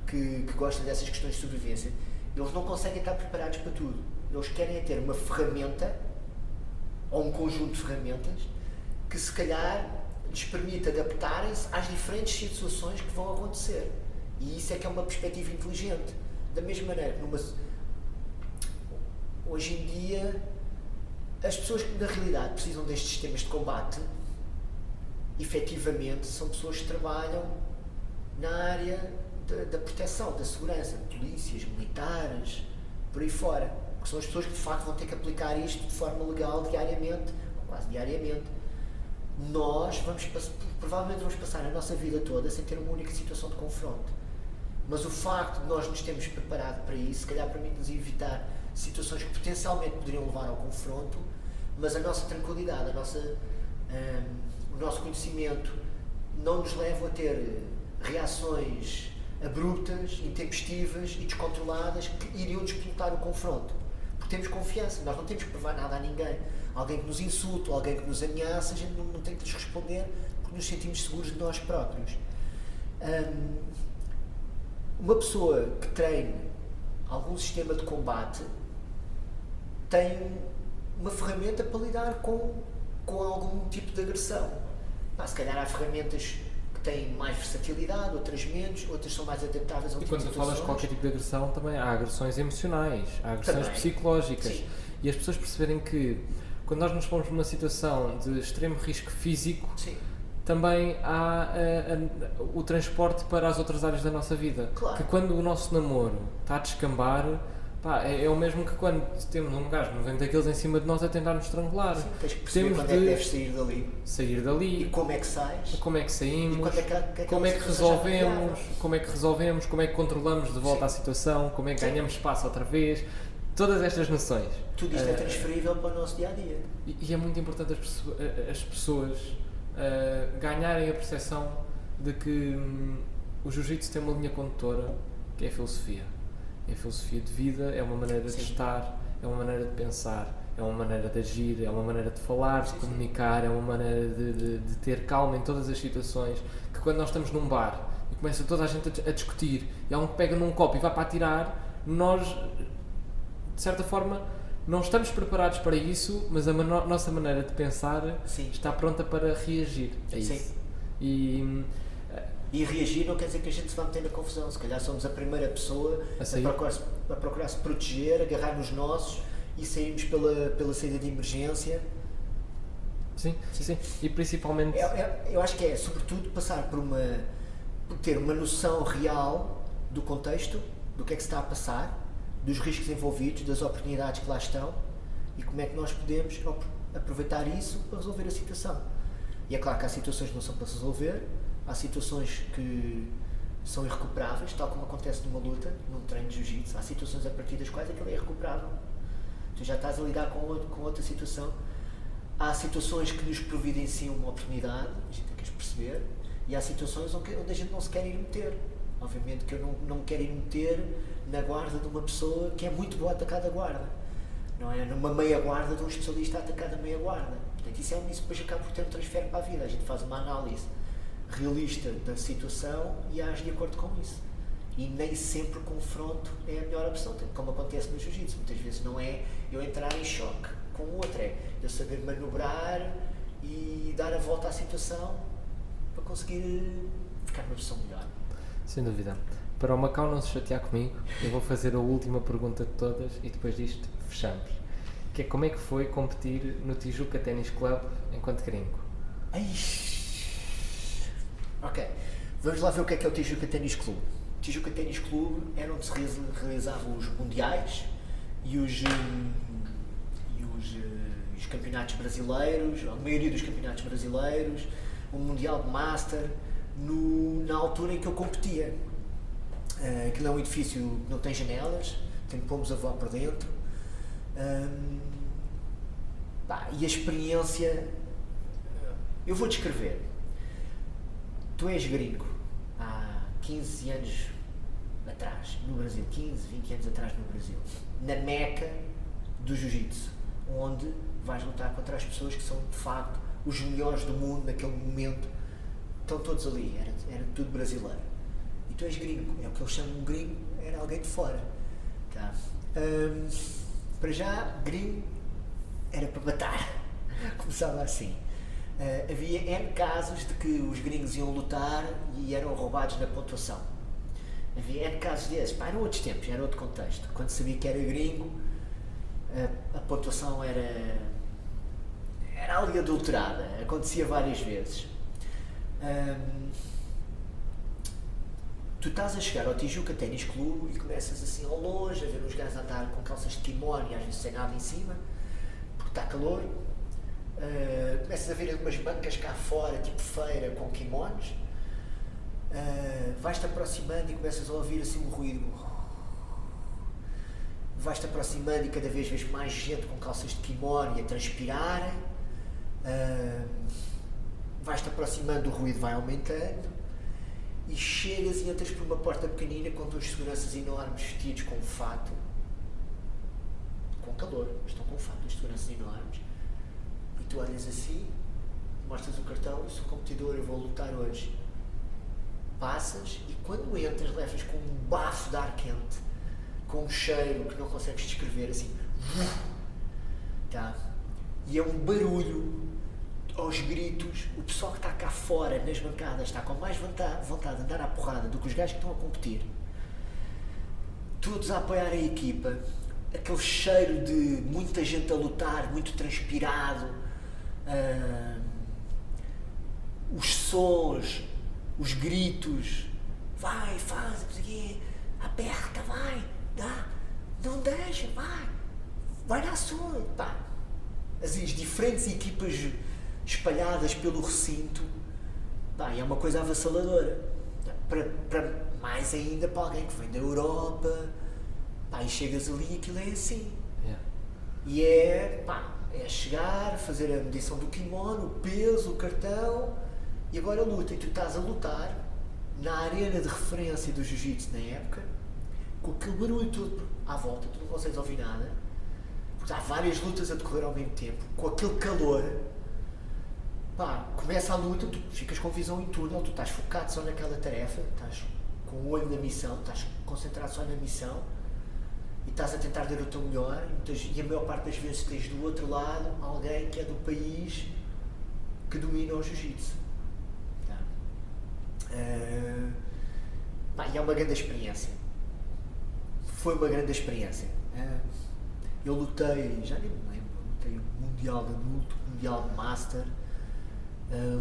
que gosta dessas questões de sobrevivência, eles não conseguem estar preparados para tudo. Eles querem é ter uma ferramenta, ou um conjunto de ferramentas, que se calhar lhes permite adaptarem-se às diferentes situações que vão acontecer. E isso é que é uma perspectiva inteligente. Da mesma maneira que hoje em dia as pessoas que na realidade precisam destes sistemas de combate, efetivamente são pessoas que trabalham na área da proteção, da segurança, polícias, militares, por aí fora. Porque são as pessoas que de facto vão ter que aplicar isto de forma legal diariamente, ou quase diariamente. Nós provavelmente vamos passar a nossa vida toda sem ter uma única situação de confronto. Mas o facto de nós nos termos preparado para isso, se calhar permite-nos evitar situações que potencialmente poderiam levar ao confronto, mas a nossa tranquilidade, o nosso conhecimento não nos leva a ter reações abruptas, intempestivas e descontroladas que iriam disputar o confronto. Porque temos confiança, nós não temos que provar nada a ninguém. Alguém que nos insulta, alguém que nos ameaça, a gente não tem que lhes responder porque nos sentimos seguros de nós próprios. Uma pessoa que treine algum sistema de combate tem uma ferramenta para lidar com algum tipo de agressão. Se calhar há ferramentas que têm mais versatilidade, outras menos, outras são mais adaptáveis a um tipo de situações. E quando falas de qualquer tipo de agressão, também há agressões emocionais, há agressões psicológicas. Sim. E as pessoas perceberem que quando nós nos pomos numa situação de extremo risco físico, sim, também há o transporte para as outras áreas da nossa vida. Claro. Que quando o nosso namoro está a descambar, é o mesmo que quando temos um gajo de 90 kg em cima de nós a tentar nos estrangular. Sim, tens que perceber quando é que deves sair dali. E como é que sais. Como é que saímos. E como é que resolvemos. Como é que controlamos de volta, sim, a situação. Como é que, sim, ganhamos espaço outra vez. Todas estas noções. Tudo isto é transferível para o nosso dia-a-dia. E é muito importante as pessoas ganharem a percepção de que o jiu-jitsu tem uma linha condutora que é a filosofia. É a filosofia de vida, é uma maneira de, sim, estar, é uma maneira de pensar, é uma maneira de agir, é uma maneira de falar, sim, de comunicar, é uma maneira de ter calma em todas as situações. Que quando nós estamos num bar e começa toda a gente a discutir e há um que pega num copo e vai para atirar, nós, de certa forma, não estamos preparados para isso, mas a nossa maneira de pensar, sim, está pronta para reagir a isso. Sim. E reagir não quer dizer que a gente se vá meter na confusão. Se calhar somos a primeira pessoa a procurar se proteger, agarrar nos nossos e sairmos pela saída de emergência. Sim, sim, sim. E principalmente... Eu acho que é, sobretudo, passar por ter uma noção real do contexto, do que é que se está a passar, dos riscos envolvidos, das oportunidades que lá estão e como é que nós podemos aproveitar isso para resolver a situação. E é claro que há situações que não são para se resolver, há situações que são irrecuperáveis, tal como acontece numa luta, num treino de jiu-jitsu. Há situações a partir das quais aquilo é irrecuperável. Tu já estás a lidar com outra situação. Há situações que nos providenciam uma oportunidade, a gente tem que as perceber, e há situações onde a gente não se quer ir meter. Obviamente que eu não me quero ir meter na guarda de uma pessoa que é muito boa a atacar da guarda. Não é numa meia guarda de um especialista a atacar da meia guarda. Portanto, isso depois acaba por ter um transfer para a vida. A gente faz uma análise realista da situação e age de acordo com isso. E nem sempre o confronto é a melhor opção, como acontece no jiu-jitsu. Muitas vezes não é eu entrar em choque com o outro, é eu saber manobrar e dar a volta à situação para conseguir ficar numa posição melhor. Sem dúvida. Para o Macau não se chatear comigo, eu vou fazer a última pergunta de todas e depois disto fechamos. Que é como é que foi competir no Tijuca Tennis Club enquanto gringo? Ok, vamos lá ver o que é o Tijuca Tennis Club. O Tijuca Tennis Club era onde se realizavam os mundiais e os campeonatos brasileiros, a maioria dos campeonatos brasileiros, o Mundial de Master, na altura em que eu competia. Aquilo é um edifício que não tem janelas, tem pomos a voar por dentro, E a experiência, eu vou descrever. Tu és gringo há 15 anos atrás no Brasil, 15, 20 anos atrás no Brasil, na meca do jiu-jitsu, onde vais lutar contra as pessoas que são de facto os melhores do mundo naquele momento, estão todos ali, era tudo brasileiro. E tu és gringo, é o que eles chamam de gringo, era alguém de fora. Tá? Para já, gringo era para matar, começava assim. Havia N casos de que os gringos iam lutar e eram roubados na pontuação. Havia N casos desses, eram outros tempos, era outro contexto. Quando sabia que era gringo, a pontuação era ali adulterada, acontecia várias vezes. Tu estás a chegar ao Tijuca Ténis Clube e começas assim ao longe a ver uns gajos a andar com calças de kimono e às vezes sem nada em cima, porque está calor. Começas a ver umas bancas cá fora, tipo feira, com kimonos. Vais-te aproximando e começas a ouvir assim um ruído. Vais-te aproximando e cada vez vês mais gente com calças de kimono e a transpirar. Vais-te aproximando, o ruído vai aumentando. E chegas e entras por uma porta pequenina com dois seguranças enormes vestidos com um fato, com calor, mas estão com um fato, dois seguranças enormes. E tu olhas assim, mostras o cartão, eu sou competidor, eu vou lutar hoje. Passas e quando entras levas com um bafo de ar quente, com um cheiro que não consegues descrever, assim, tá? E é um barulho, aos gritos, o pessoal que está cá fora nas bancadas está com mais vontade de andar à porrada do que os gajos que estão a competir, todos a apoiar a equipa, aquele cheiro de muita gente a lutar, muito transpirado, os sons, os gritos, vai, faz, aperta, vai, dá, não deixa, vai na sua, pá. As diferentes equipas espalhadas pelo recinto, e é uma coisa avassaladora. Para mais ainda para alguém que vem da Europa, e chegas ali e aquilo é assim. Yeah. E é chegar, fazer a medição do kimono, o peso, o cartão, e agora a luta. E tu estás a lutar na arena de referência do jiu-jitsu na época, com aquele barulho todo à volta, tu não consegues ouvir nada, porque há várias lutas a decorrer ao mesmo tempo, com aquele calor. Começa a luta, tu ficas com visão em túnel, tu estás focado só naquela tarefa, estás com o olho na missão, estás concentrado só na missão e estás a tentar dar o teu melhor e a maior parte das vezes tens do outro lado alguém que é do país que domina o jiu-jitsu. E é uma grande experiência. Foi uma grande experiência. Eu lutei, já nem me lembro, lutei o Mundial de Adulto, Mundial de Master.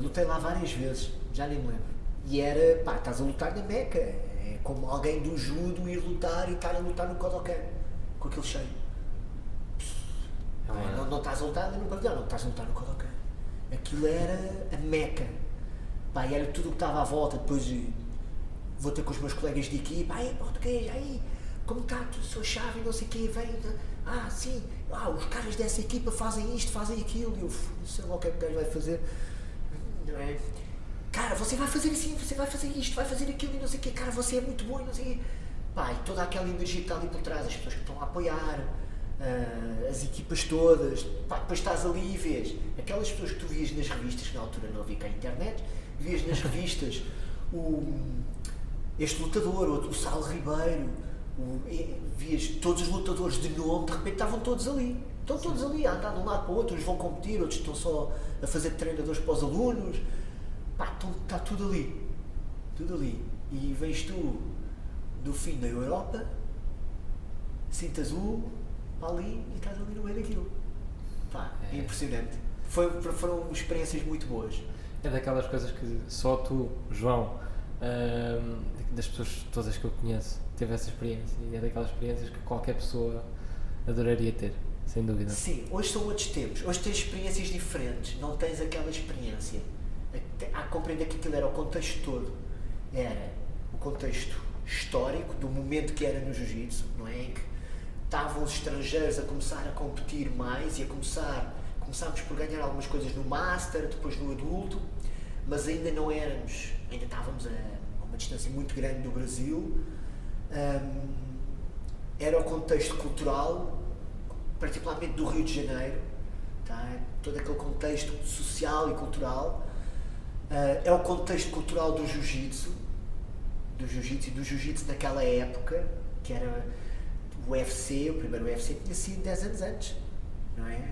Lutei lá várias vezes, já nem me lembro. E era, estás a lutar na Meca, é como alguém do judo ir lutar e estar a lutar no Kodokan, com aquele cheio. Não estás a lutar no pavilhão, não estás a lutar no Kodokan. Aquilo era a Meca. E era tudo o que estava à volta. Depois vou ter com os meus colegas de equipa, português, como está, sua chave, não sei o quê, vem, sim, os caras dessa equipa fazem isto, fazem aquilo, e eu não sei lá o que é que o gajo vai fazer. Não é? Cara, você vai fazer assim, você vai fazer isto, vai fazer aquilo e não sei o quê, cara, você é muito bom e não sei o quê. E toda aquela energia que está ali por trás, as pessoas que estão a apoiar, as equipas todas, depois estás ali e vês aquelas pessoas que tu vias nas revistas, que na altura não havia cá a internet, vias nas revistas este lutador, outro, o Sal Ribeiro, vias todos os lutadores de nome, de repente estavam todos ali. Estão todos ali a andar de um lado para o outro, uns vão competir, outros estão só a fazer treinadores para os alunos. Está tudo ali. Tudo ali. E vens tu do fim da Europa, cinta azul, para ali e estás ali no meio daquilo. É impressionante. Foram experiências muito boas. É daquelas coisas que só tu, João, das pessoas todas que eu conheço, teve essa experiência. E é daquelas experiências que qualquer pessoa adoraria ter. Sem dúvida. Sim, hoje são outros tempos, hoje tens experiências diferentes, não tens aquela experiência. Há que compreender que aquilo era o contexto todo. Era o contexto histórico do momento que era no jiu-jitsu, não é? Em que estavam os estrangeiros a começar a competir mais e começámos por ganhar algumas coisas no Master, depois no adulto, mas ainda estávamos a uma distância muito grande do Brasil. Era o contexto cultural, particularmente do Rio de Janeiro, tá? Todo aquele contexto social e cultural. É o contexto cultural do jiu-jitsu e do jiu-jitsu naquela época, que era o UFC. O primeiro UFC tinha sido 10 anos antes, não é?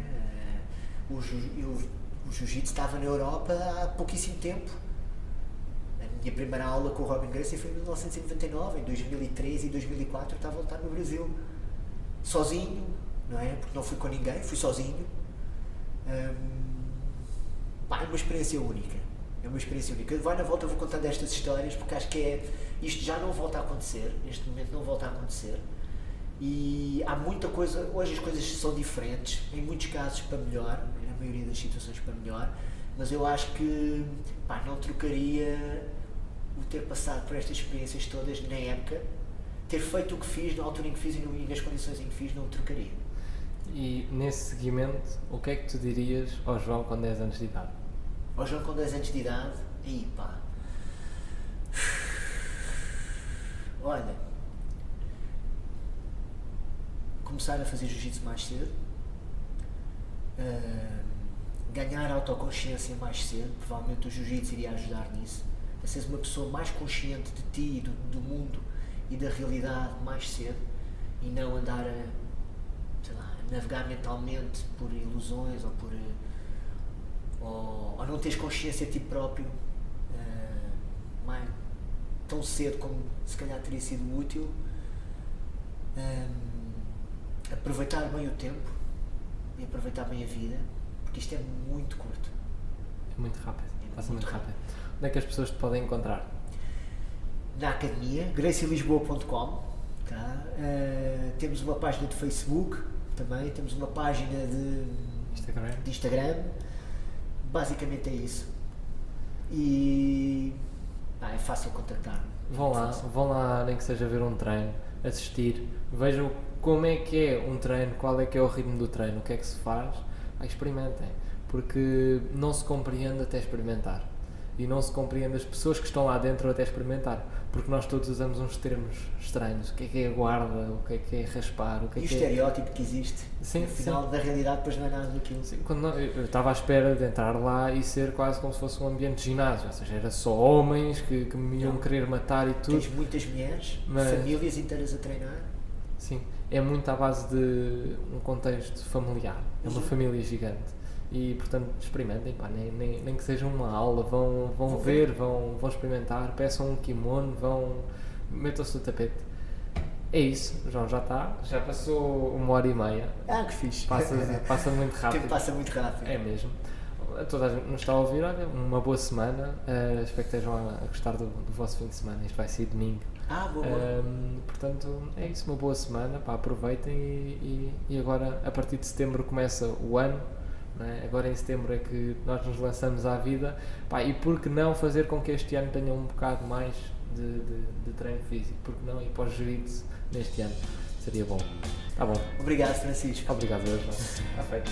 O jiu-jitsu estava na Europa há pouquíssimo tempo. A minha primeira aula com o Robin Gracie foi em 1999, em 2003 e 2004 eu estava a lutar no Brasil, sozinho, não é? Porque não fui com ninguém, fui sozinho. É uma experiência única. Vai na volta, eu vou contando estas histórias porque acho que isto já não volta a acontecer, neste momento não volta a acontecer. E há muita coisa, hoje as coisas são diferentes, em muitos casos para melhor, na maioria das situações para melhor, mas eu acho que não trocaria o ter passado por estas experiências todas na época, ter feito o que fiz na altura em que fiz e nas condições em que fiz, não o trocaria. E nesse seguimento, o que é que tu dirias ao João com 10 anos de idade? Ao João com 10 anos de idade, olha, começar a fazer jiu-jitsu mais cedo, ganhar autoconsciência mais cedo, provavelmente o jiu-jitsu iria ajudar nisso, a seres uma pessoa mais consciente de ti, do mundo e da realidade mais cedo, e não andar a navegar mentalmente por ilusões ou não teres consciência de ti próprio tão cedo como se calhar teria sido útil. Aproveitar bem o tempo e aproveitar bem a vida, porque isto é muito curto. É muito rápido, passa muito rápido. Onde é que as pessoas te podem encontrar? Na academia, gracielisboa.com, tá? Temos uma página de Facebook também, temos uma página de Instagram. Basicamente é isso. E é fácil contactar-me. Vão lá, nem que seja ver um treino, assistir, vejam como é que é um treino, qual é que é o ritmo do treino, o que é que se faz, experimentem, porque não se compreende até experimentar. E não se compreende as pessoas que estão lá dentro até experimentar, porque nós todos usamos uns termos estranhos. O que é a guarda, o que é raspar, o que é o estereótipo que existe. Sim, afinal, na realidade, depois não é nada daquilo. Sim, eu estava à espera de entrar lá e ser quase como se fosse um ambiente de ginásio, ou seja, era só homens que me iam querer matar e tudo. Tens muitas mulheres, famílias inteiras a treinar. Sim, é muito à base de um contexto familiar, é uma família gigante. E portanto experimentem, nem que seja uma aula, vão ver, vão experimentar, peçam um kimono, metam-se no tapete. É isso, João, já passou 1h30. Que fixe. Passa muito rápido. O tempo passa muito rápido. É mesmo. Toda a gente nos está a ouvir, olha, uma boa semana, espero que estejam a gostar do vosso fim de semana, isto vai ser domingo. Boa. Portanto, é isso, uma boa semana, aproveitem e agora a partir de setembro começa o ano. Agora em setembro é que nós nos lançamos à vida, e por que não fazer com que este ano tenha um bocado mais de treino físico, por que não ir para o jiu-jitsu neste ano, seria bom. Tá bom. Obrigado, Francisco. Obrigado, João. Está feito.